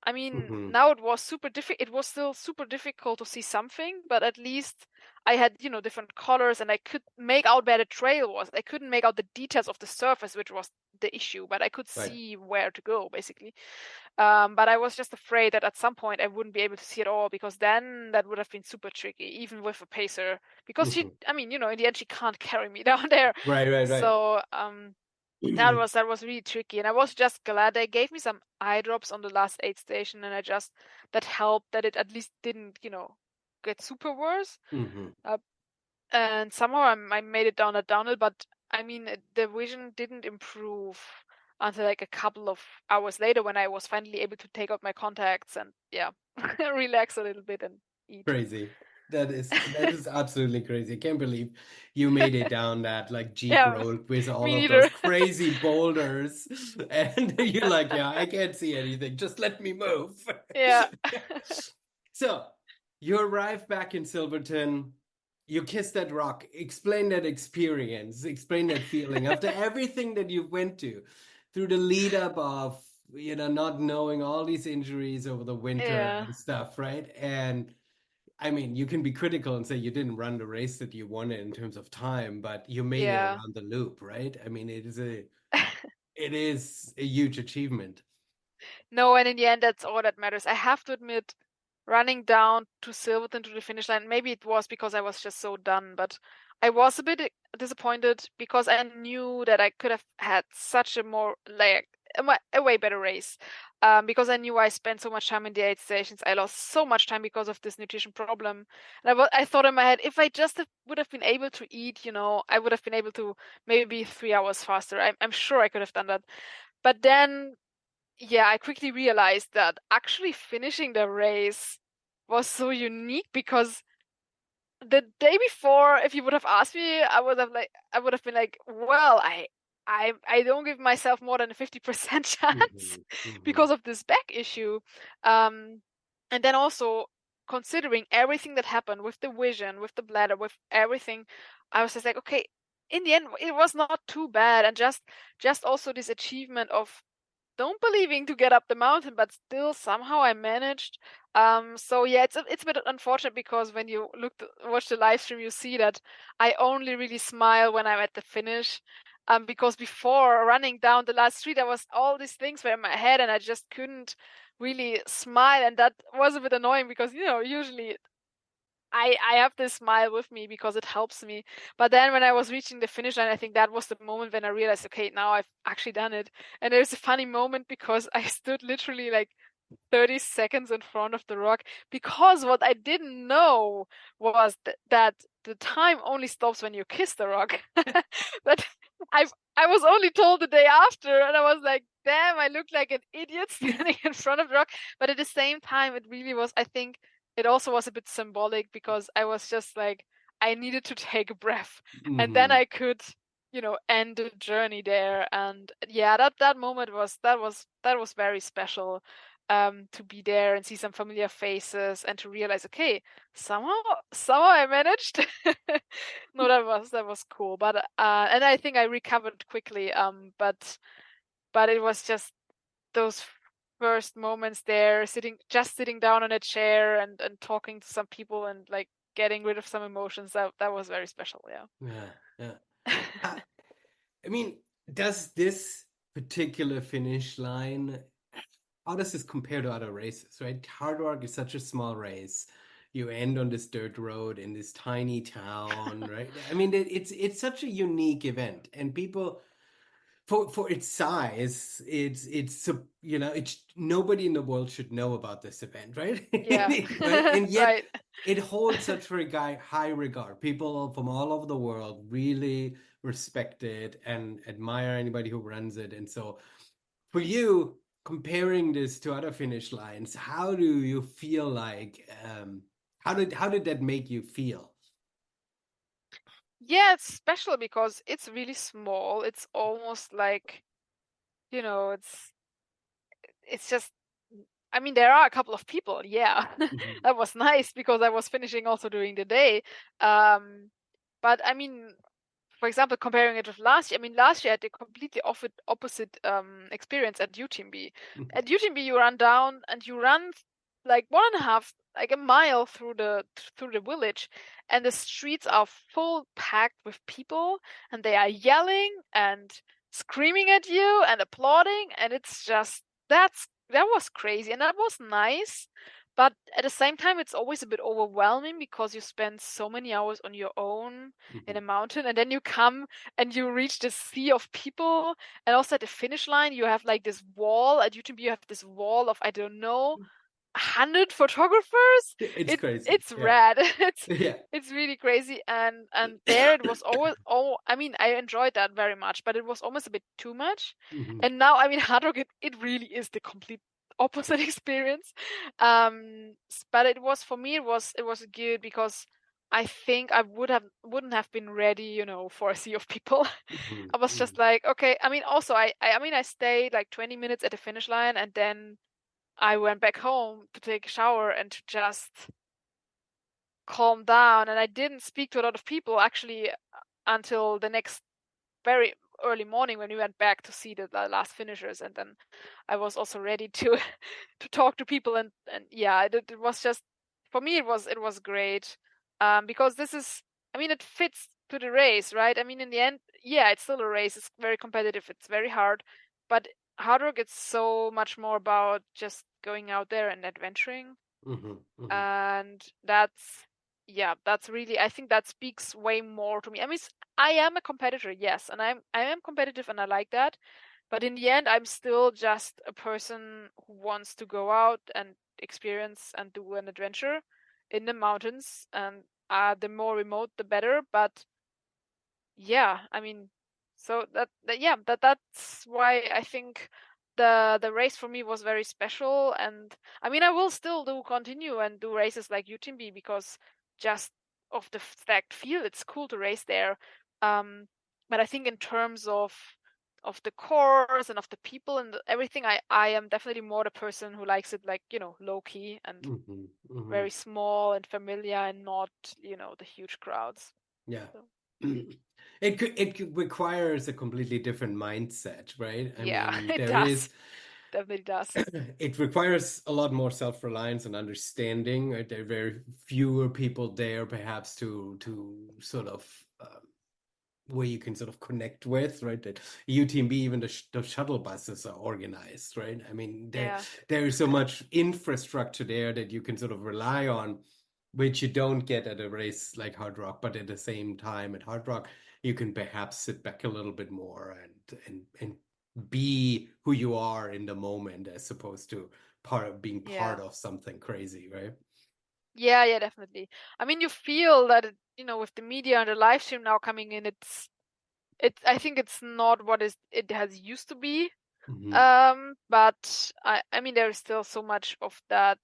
I mean, Mhm. now it was super difficult. It was still super difficult to see something, but at least I had, different colors and I could make out where the trail was. I couldn't make out the details of the surface, which was the issue, but I could Right. see where to go, basically. But I was just afraid that at some point I wouldn't be able to see it all because then that would have been super tricky, even with a pacer. Because Mhm. I mean, in the end, she can't carry me down there. Right, right, right. So that was really tricky. And I was just glad they gave me some eye drops on the last aid station, and that helped that it at least didn't, get super worse. Mhm. And somehow I made it down that downhill, but I mean, the vision didn't improve until like a couple of hours later when I was finally able to take out my contacts and relax a little bit and eat. Crazy. That is absolutely crazy. I can't believe you made it down that like Jeep Yeah, road with all me of neither. those crazy boulders. And you're like, yeah, I can't see anything. Just let me move. Yeah. So you arrive back in Silverton. You kiss that rock. Explain that experience. Explain that feeling after everything that you went to through the lead up of, not knowing all these injuries over the winter Yeah. and stuff, right? And I mean, you can be critical and say you didn't run the race that you wanted in terms of time, but you made it Yeah. around the loop, right? I mean, it is a huge achievement. No, and in the end, that's all that matters. I have to admit, running down to Silverton to the finish line, maybe it was because I was just so done, but I was a bit disappointed because I knew that I could have had such a more, like, a way better race. Because I knew I spent so much time in the aid stations. I lost so much time because of this nutrition problem. And I thought in my head, if I just would have been able to eat, I would have been able to maybe be 3 hours faster. I'm sure I could have done that. But then yeah, I quickly realized that actually finishing the race was so unique because the day before, if you would have asked me, I would have been like, well, I don't give myself more than a 50% chance Hmm. Hmm. because of this back issue. And then also considering everything that happened with the vision, with the bladder, with everything, I was just like, okay, in the end, it was not too bad. And just also this achievement of don't believing to get up the mountain, but still somehow I managed. So yeah, it's a bit unfortunate because when you watch the live stream, you see that I only really smile when I'm at the finish. Because before running down the last street, there was all these things were in my head, and I just couldn't really smile, and that was a bit annoying because usually I have this smile with me because it helps me. But then when I was reaching the finish line, I think that was the moment when I realized, okay, now I've actually done it. And there's a funny moment because I stood literally like 30 seconds in front of the rock because what I didn't know was that the time only stops when you kiss the rock. But I was only told the day after, and I was like, damn, I looked like an idiot standing in front of the rock. But at the same time, it really was, I think, it also was a bit symbolic because I was just like, I needed to take a breath, and then I could, end the journey there. And yeah, that moment was very special, to be there and see some familiar faces and to realize, okay, somehow I managed. No, that was cool. But and I think I recovered quickly. But it was just those first moments there, sitting down on a chair and talking to some people and like getting rid of some emotions. That was very special. Yeah. Yeah. I mean, does this particular finish line, how does this compare to other races, right? Hardrock is such a small race. You end on this dirt road in this tiny town, right? I mean, it's such a unique event, and people for its size, it's nobody in the world should know about this event, right? Yeah. Right? And yet Right. it holds such high regard. People from all over the world really respect it and admire anybody who runs it. And so for you, comparing this to other finish lines, how do you feel like how did that make you feel? Yeah, it's special because it's really small. It's almost like, it's just, I mean, there are a couple of people. Yeah. Mhm. That was nice because I was finishing also during the day. But I mean, for example, comparing it with last year, I mean, last year I had a completely opposite experience at UTMB. Mhm. At UTMB, you run down and you run like 1.5, like a mile through the village, and the streets are full packed with people, and they are yelling and screaming at you and applauding, and it's just that was crazy, and that was nice. But at the same time, it's always a bit overwhelming because you spend so many hours on your own in a mountain, and then you come and you reach this sea of people, and also at the finish line you have like this wall at UTMB. You have this wall of, I don't know, 100 photographers. It's crazy. It's Yeah. rad. Yeah. It's really crazy, and there it was always, I mean, I enjoyed that very much, but it was almost a bit too much. Mhm. And now, I mean, Hardrock, it really is the complete opposite experience. But it was, for me, it was good because I think I wouldn't have been ready, for a sea of people. Mhm. I was just Mhm. like, okay. I mean, also, I mean, I stayed like 20 minutes at the finish line, and then I went back home to take a shower and to just calm down. And I didn't speak to a lot of people actually until the next very early morning when we went back to see the last finishers. And then I was also ready to to talk to people. And yeah, it was just, for me, it was great, because this is, I mean, it fits to the race, right? I mean, in the end, yeah, it's still a race. It's very competitive. It's very hard, but hard work, it's so much more about just going out there and adventuring. Mhm. Mhm. And that's really, I think that speaks way more to me. I mean, I am a competitor, yes, and I am competitive, and I like that. But in the end, I'm still just a person who wants to go out and experience and do an adventure in the mountains. And the more remote, the better. But yeah, I mean, so that's why I think the race for me was very special. And I mean, I will still do continue and do races like UTMB because just of the fact feel it's cool to race there. But I think in terms of the course and of the people and everything. I am definitely more the person who likes it like, low key and Hmm. Hmm. very small and familiar and not, the huge crowds. Yeah. So, Requires a completely different mindset, right? I yeah, mean, it there is does. Definitely does. it requires a lot more self-reliance and understanding, right? There are very fewer people there, perhaps to sort of where you can sort of connect with, right? That UTMB, even the shuttle buses are organized, right? I mean, Yeah. there is so much infrastructure there that you can sort of rely on, which you don't get at a race like Hardrock. But at the same time, at Hardrock, you can perhaps sit back a little bit more and be who you are in the moment, as opposed to being Yeah. part of something crazy, right? Yeah, definitely. I mean, you feel that with the media and the live stream now coming in, I think it's not what it has used to be. Hmm. But I mean, there is still so much of that,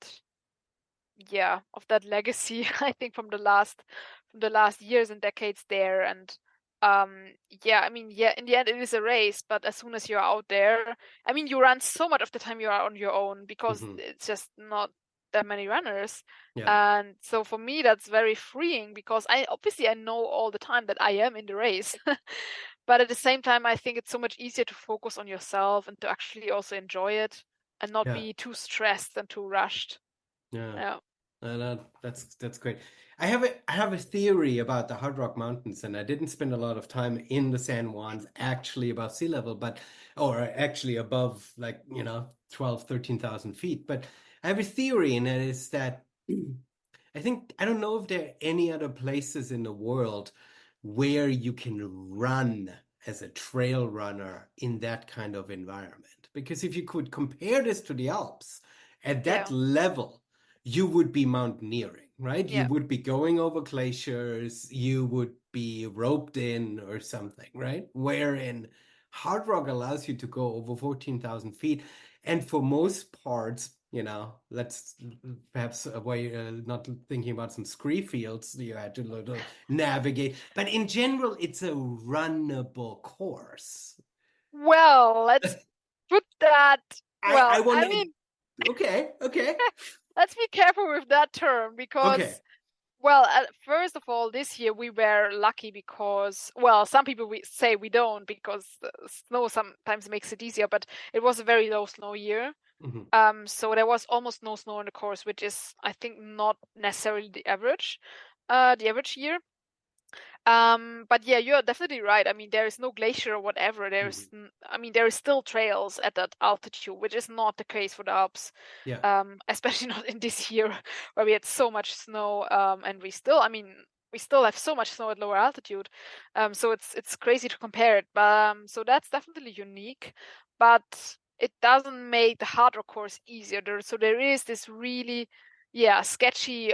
of that legacy, I think from the last years and decades there. And I mean, in the end it is a race, but as soon as you're out there, I mean, you run so much of the time you are on your own because Hmm. it's just not that many runners. Yeah, And so for me that's very freeing because I know all the time that I am in the race. But at the same time I think it's so much easier to focus on yourself and to actually also enjoy it and not yeah, be too stressed and too rushed. yeah. Yeah. That's great. I have a theory about the Hard Rock Mountains, and I didn't spend a lot of time in the San Juans actually above sea level, or actually above, like, 12, 13,000 feet. But I have a theory, and it is that I don't know if there are any other places in the world where you can run as a trail runner in that kind of environment. Because if you could compare this to the Alps, at that Yeah. level, you would be mountaineering, right? You Yeah. would be going over glaciers, you would be roped in or something, right? Wherein Hard Rock allows you to go over 14,000 feet. And for most parts, let's perhaps away, not thinking about some scree fields you had to little navigate, but in general, it's a runnable course. Well, let's put that. I Well, want I to. mean, Okay. let's be careful with that term Okay. because, well, first of all, this year we were lucky because, well, some people we say we don't because the snow sometimes makes it easier, but it was a very low snow year. Hmm. So there was almost no snow on the course, which is, I think, not necessarily the average year. But yeah, you're definitely right. I mean, there is no glacier or whatever. Hmm. I mean, there is still trails at that altitude, which is not the case for the Alps. Yeah. Especially not in this year where we had so much snow. And I mean, we still have so much snow at lower altitude. So it's crazy to compare it. But so that's definitely unique, but it doesn't make the harder course easier. So there is this really sketchy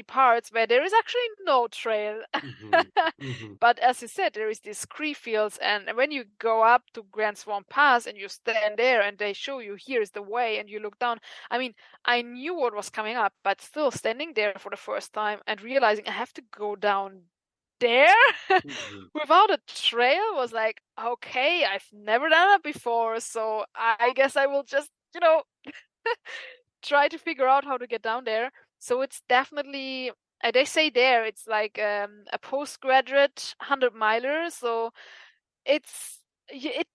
parts where there is actually no trail. Hmm. Hmm. But as you said, there is these scree fields, and when you go up to Grand Swan Pass and you stand there and they show you here's the way and you look down, I mean, I knew what was coming up, but still standing there for the first time and realizing I have to go down there Hmm. without a trail was like, okay, I've never done it before, so I guess I will just, try to figure out how to get down there. So it's definitely, they say there it's like a postgraduate 100 miler. So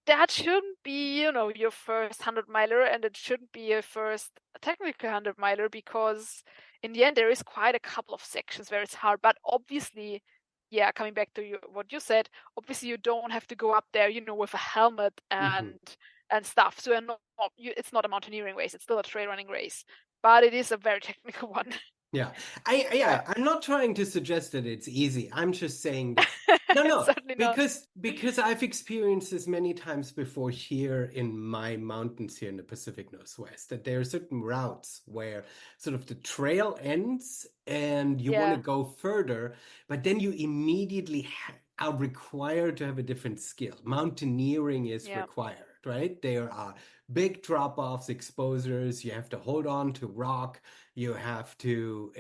that shouldn't be your first 100 miler, and it shouldn't be your first technical 100 miler because in the end there is quite a couple of sections where it's hard. But obviously, yeah, coming back to what you said, obviously you don't have to go up there, with a helmet Hmm. and stuff. So it's not a mountaineering race; it's still a trail running race, but it is a very technical one. Yeah. Yeah, I'm not trying to suggest that it's easy. I'm just saying that it's no, certainly not. because I've experienced this many times before here in my mountains here in the Pacific Northwest, that there are certain routes where sort of the trail ends and you want to Yeah, go further, but then you immediately are required to have a different skill. Mountaineering is yeah, required, right? There are big drop-offs, exposures. You have to hold on to rock. You have to,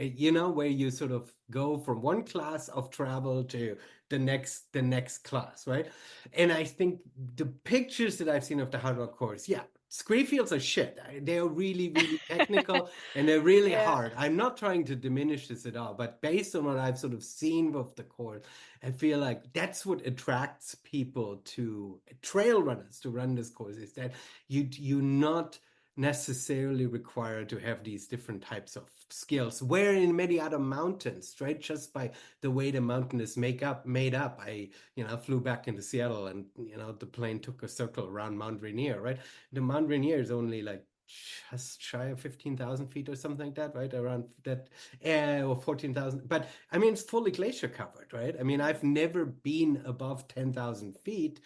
where you sort of go from one class of travel to the next class, right? And I think the pictures that I've seen of the Hard Rock course, yeah, scree fields are shit. They're really, really technical and they're really Yeah. hard. I'm not trying to diminish this at all, but based on what I've sort of seen of the course, I feel like that's what attracts people to trail runners to run this course, is that you're not necessarily required to have these different types of skills. Where in many other mountains, right? Just by the way the mountain is made up. I flew back into Seattle, and the plane took a circle around Mount Rainier, right? The Mount Rainier is only like just shy of 15,000 feet or something like that, right? Around that, or 14,000. But I mean, it's fully glacier covered, right? I mean, I've never been above 10,000 feet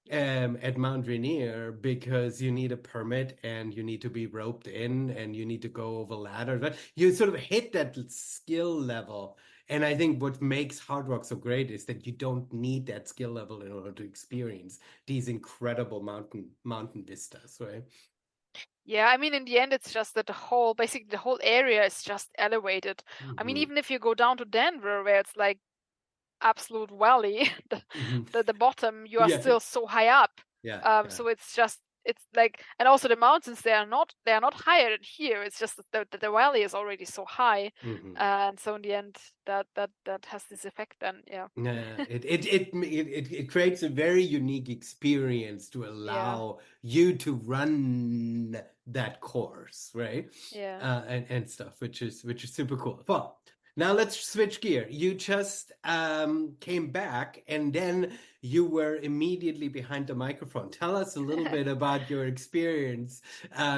at Mount Rainier, because you need a permit and you need to be roped in and you need to go over ladders. But you sort of hit that skill level. And I think what makes Hardrock so great is that you don't need that skill level in order to experience these incredible mountain vistas, right? Yeah, I mean, in the end, it's just that basically the whole area is just elevated. I mean, Mm-hmm. even if you go down to Denver, where it's like absolute valley, the bottom, you are Yeah, still so high up. yeah, yeah. So it's like, and also the mountains, they are not higher than here. It's just that the valley is already so high, Mm-hmm. and so in the end, that has this effect. Then, yeah, It creates a very unique experience to yeah, allow you to run that course, right? yeah. And stuff, which is super cool. Well, now let's switch gear. You just came back, and then you were immediately behind the microphone. Tell us a little bit about your experience.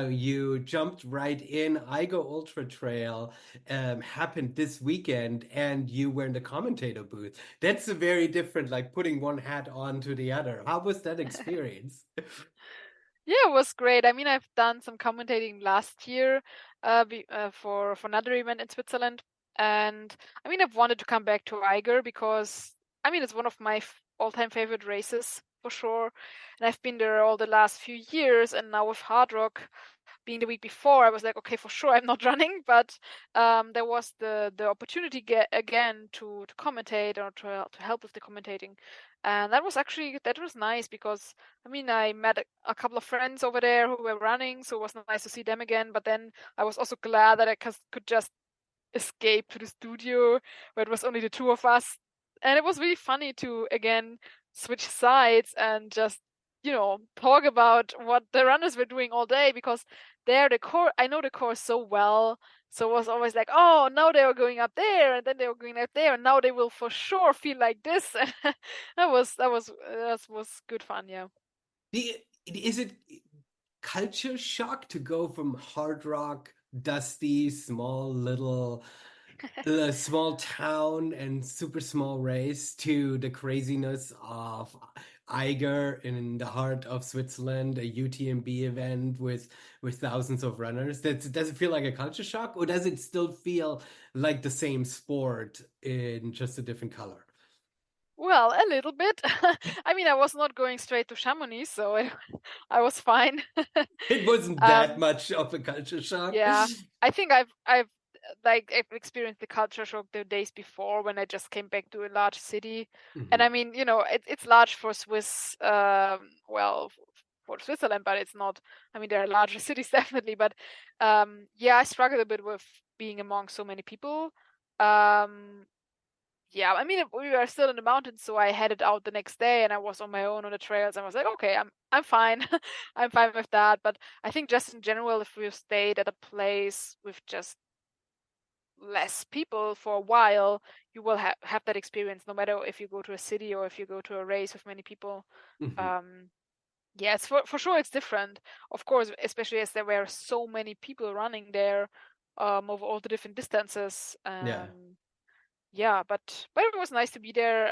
You jumped right in. Igo Ultra Trail happened this weekend, and you were in the commentator booth. That's a very different, like putting one hat on to the other. How was that experience? Yeah, it was great. I mean, I've done some commentating last year, for another event in Switzerland, and I mean, I've wanted to come back to Eiger because I mean, it's one of my all-time favorite races for sure, and I've been there all the last few years, and now with Hard Rock being the week before, I was like, okay, for sure, I'm not running, but there was the opportunity again to commentate or to help with the commentating, and that was nice because I mean, I met a couple of friends over there who were running, so it was nice to see them again. But then I was also glad that I could just escape to the studio where it was only the two of us. And it was really funny to, again, switch sides and just, talk about what the runners were doing all day because I know the course so well. So it was always like, oh, now they are going up there, and then they were going up there, and now they will for sure feel like this. That was good fun, yeah. Is it culture shock to go from hard rock, dusty, small town and super small race to the craziness of Eiger in the heart of Switzerland, a UTMB event with thousands of runners? Does it feel like a culture shock, or does it still feel like the same sport in just a different color? Well, a little bit. I mean, I was not going straight to Chamonix, so I was fine. It wasn't that um, much of a culture shock. yeah, I think I've experienced the culture shock the days before when I just came back to a large city, and I Mhm. mean, it's large for Swiss, well, for Switzerland, but it's not. I mean, there are larger cities definitely, but yeah, I struggled a bit with being among so many people. Um, yeah, I mean, we were still in the mountains, so I headed out the next day, and I was on my own on the trails. And I was like, okay, I'm fine, I'm fine with that. But I think just in general, if we stayed at a place with just less people for a while, you will have that experience, no matter if you go to a city or if you go to a race with many people. Mhm. Um, yeah, it's for sure it's different, of course, especially as there were so many people running there, over all the different distances. Yeah. Yeah, but it was nice to be there.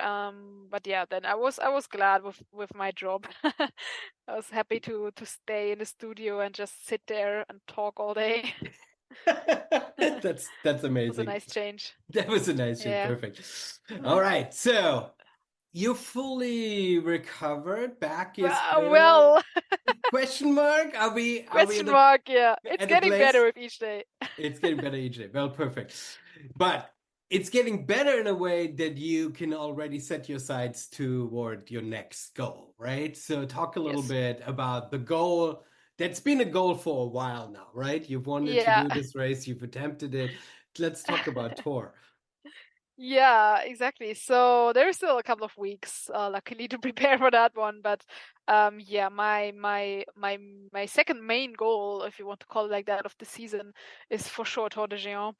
But yeah, then I was glad with my job. I was happy to stay in the studio and just sit there and talk all day. That's Was a amazing. nice change. That was a nice change. Yeah. Perfect. All right. So you fully recovered back is Well, Question mark? Are we Question mark, yeah. It's at the getting place? better with each day. It's getting better each day. Well, perfect. But it's getting better in a way that you can already set your sights toward your next goal, right? So talk a little Yes. bit about the goal. That's been a goal for a while now, right? You've wanted to Yeah. do this race, you've attempted it. Let's talk about Tour. Yeah, exactly. So there is still a couple of weeks, luckily, to prepare for that one. But yeah, my second main goal, if you want to call it like that, of the season is for sure Tour de Géant,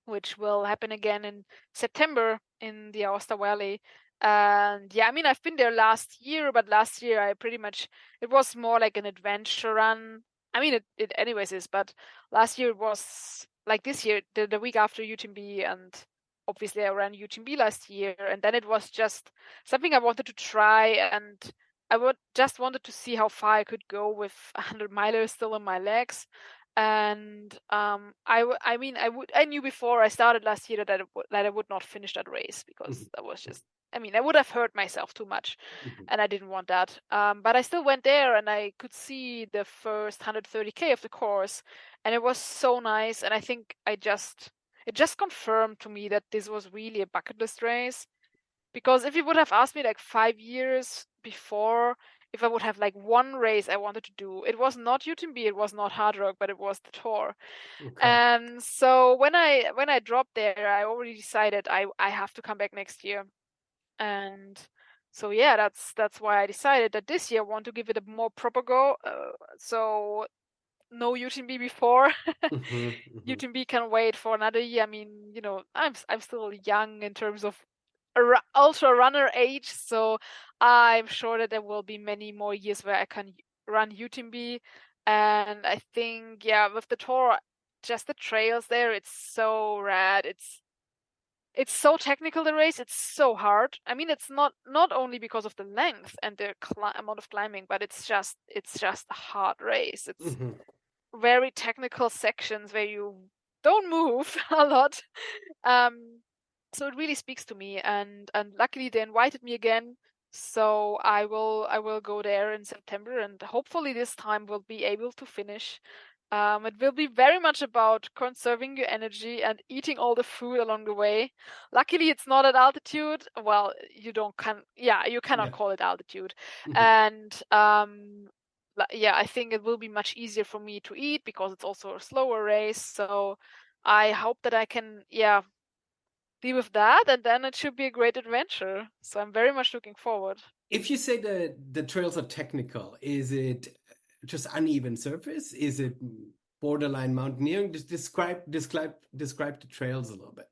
which will happen again in September in the Aosta Valley. And yeah, I mean, I've been there last year, but last year I pretty much, it was more like an adventure run. I mean, it anyways is, but last year it was like this year, the week after UTMB, and obviously I ran UTMB last year, and then it was just something I wanted to try, and I would just wanted to see how far I could go with 100 milers still in my legs. And I mean, I knew before I started last year that I would not finish that race, because that was just, I mean, I would have hurt myself too much, and I didn't want that. But I still went there, and I could see the first 130K of the course, and it was so nice. And I think it just confirmed to me that this was really a bucket list race. Because if you would have asked me like 5 years before, if I would have like one race I wanted to do, it was not UTMB, it was not Hardrock, but it was the Tour. Okay. And so when I dropped there, I already decided I have to come back next year. And so yeah, that's why I decided that this year I want to give it a more proper go. So no UTMB before. UTMB can wait for another year. I mean, you know, I'm still young in terms of ultra runner age, so I'm sure that there will be many more years where I can run UTMB. And I think, yeah, with the Tour, just the trails there, it's so rad. It's so technical, the race. It's so hard. I mean, it's not only because of the length and the amount of climbing, but it's just a hard race. It's very technical sections where you don't move a lot. So it really speaks to me, and luckily they invited me again. So I will go there in September, and hopefully this time we'll be able to finish. It will be very much about conserving your energy and eating all the food along the way. Luckily, it's not at altitude. Well, you cannot call it altitude. And yeah, I think it will be much easier for me to eat because it's also a slower race. So I hope that I can, deal with that, and then it should be a great adventure. So I'm very much looking forward. If you say the trails are technical, is it just uneven surface? Is it borderline mountaineering? Just describe the trails a little bit.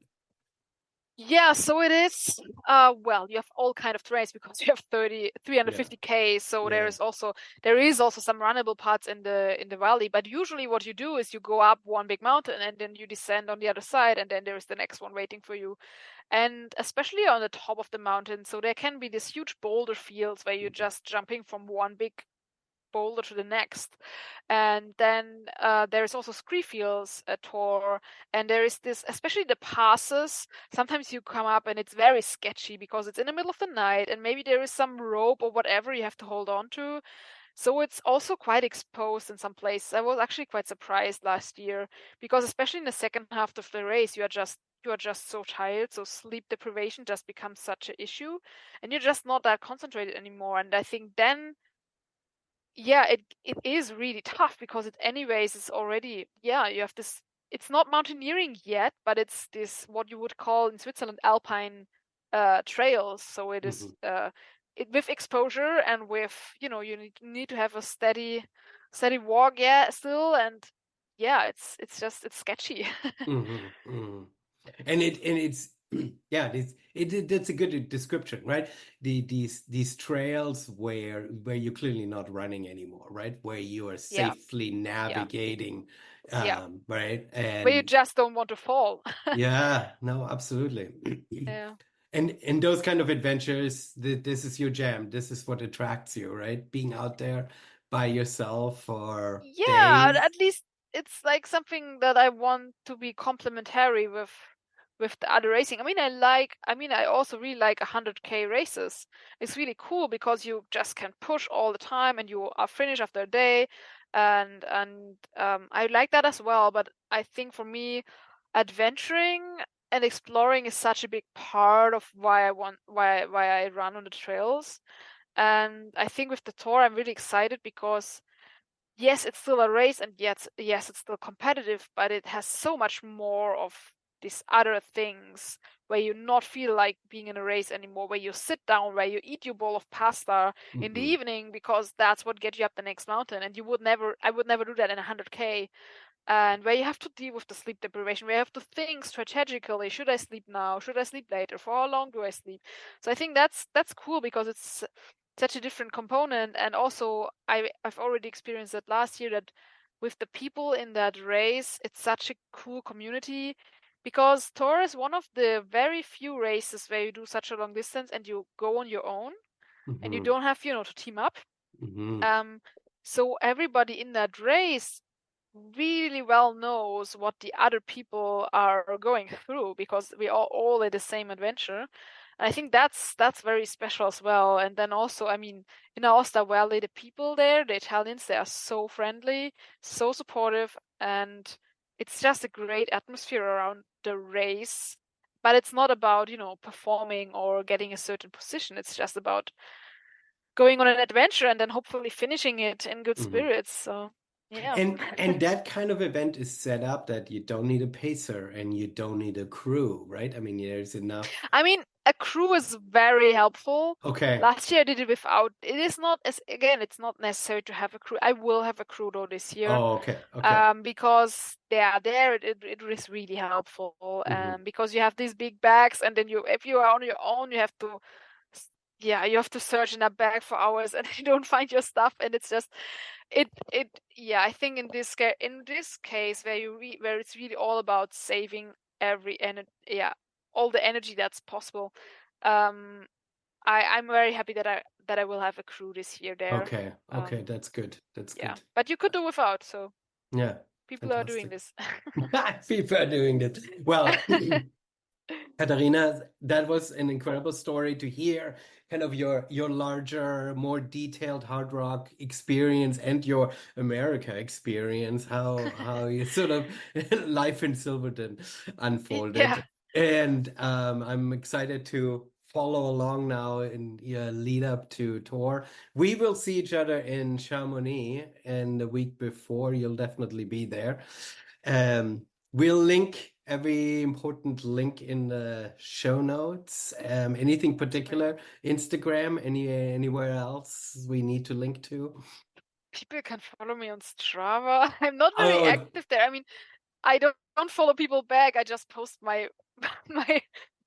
Yeah, so it is. Well, you have all kind of terrains because you have 350K. So there is also some runnable parts in the valley. But usually, what you do is you go up one big mountain and then you descend on the other side, and then there is the next one waiting for you. And especially on the top of the mountain, so there can be these huge boulder fields where you're just jumping from one big boulder to the next. And then there is also scree fields at Tor, and there is this, especially the passes, sometimes you come up and it's very sketchy because it's in the middle of the night, and maybe there is some rope or whatever you have to hold on to. So it's also quite exposed in some places. I was actually quite surprised last year because especially in the second half of the race, you are just so tired, so sleep deprivation just becomes such an issue, and you're just not that concentrated anymore. And I think then, yeah, it is really tough because it anyways is already, you have this, it's not mountaineering yet, but it's this what you would call in Switzerland alpine trails. So it is it with exposure and with, you need to have a steady walk, still. And yeah, it's sketchy. And it's yeah, that's a good description, right? These trails where you're clearly not running anymore, right? Where you are Yeah. safely navigating, right? And where you just don't want to fall. yeah, no, absolutely. Yeah. And those kind of adventures, this is your jam. This is what attracts you, right? Being out there by yourself for Yeah, days. at least it's like something that I want to be complementary with with the other racing. I also really like 100K races. It's really cool because you just can push all the time and you are finished after a day. And I like that as well. But I think for me, adventuring and exploring is such a big part of why I run on the trails. And I think with the Tour, I'm really excited because yes, it's still a race, and yes, it's still competitive, but it has so much more of these other things where you not feel like being in a race anymore, where you sit down, where you eat your bowl of pasta in the evening because that's what gets you up the next mountain, and I would never do that in 100K. And where you have to deal with the sleep deprivation, where you have to think strategically, should I sleep now? Should I sleep later? For how long do I sleep? So I think that's cool because it's such a different component. And also I've already experienced that last year, that with the people in that race, it's such a cool community, because Tour is one of the very few races where you do such a long distance and you go on your own and you don't have, to team up. So everybody in that race really well knows what the other people are going through, because we are all in the same adventure. And I think that's very special as well. And then also, in Aosta Valley, the people there, the Italians, they are so friendly, so supportive, and it's just a great atmosphere around the race. But it's not about, performing or getting a certain position. It's just about going on an adventure and then hopefully finishing it in good spirits. So yeah. And that kind of event is set up that you don't need a pacer and you don't need a crew, right? There's enough. A crew is very helpful. Okay. Last year I did it without. It's not necessary to have a crew. I will have a crew though this year. Oh, okay. Okay. Because they are there, it is really helpful. Because you have these big bags, and then if you are on your own, you have to search in that bag for hours and you don't find your stuff, and it's just I think in this case where it's really all about saving all the energy that's possible. I'm very happy that I will have a crew this year there. Okay, that's good. That's good. But you could do without, so yeah, people are doing this. People are doing this. Well, Katharina, that was an incredible story to hear, kind of your larger, more detailed hard rock experience and your America experience, how you sort of life in Silverton unfolded. Yeah. And I'm excited to follow along now in your lead up to Tour. We will see each other in Chamonix, and the week before you'll definitely be there. We'll link every important link in the show notes. Anything particular? Instagram? Anywhere else we need to link to? People can follow me on Strava. I'm not very active there. I don't follow people back. I just post my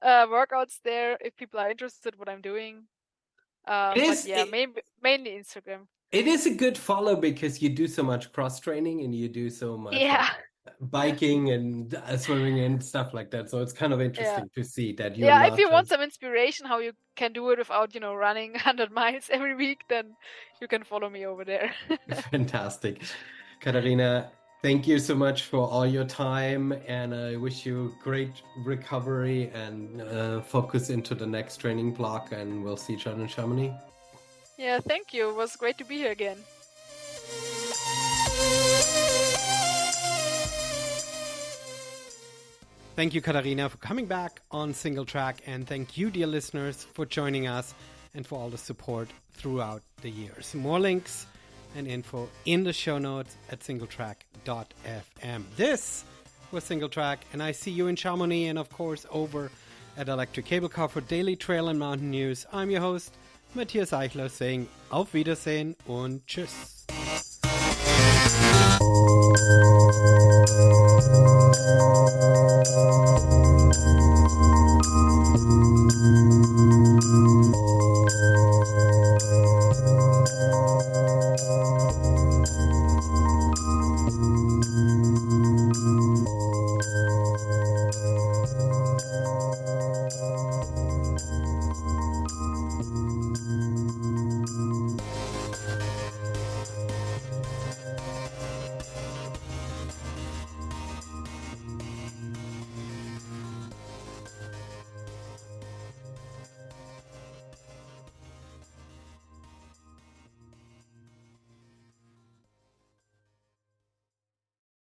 workouts there if people are interested in what I'm doing. Mainly Instagram. It is a good follow because you do so much cross training and you do so much biking and swimming and stuff like that. So it's kind of interesting to see that you're not if you want some inspiration how you can do it without, running 100 miles every week, then you can follow me over there. Fantastic. Katharina, thank you so much for all your time, and I wish you great recovery and focus into the next training block, and we'll see each other in Chamonix. Yeah, thank you. It was great to be here again. Thank you, Katharina, for coming back on Singletrack, and thank you, dear listeners, for joining us and for all the support throughout the years. More links and info in the show notes at singletrack.fm. This was Singletrack, and I see you in Chamonix and, of course, over at Electric Cable Car for daily trail and mountain news. I'm your host, Matthias Eichler, saying Auf Wiedersehen und Tschüss.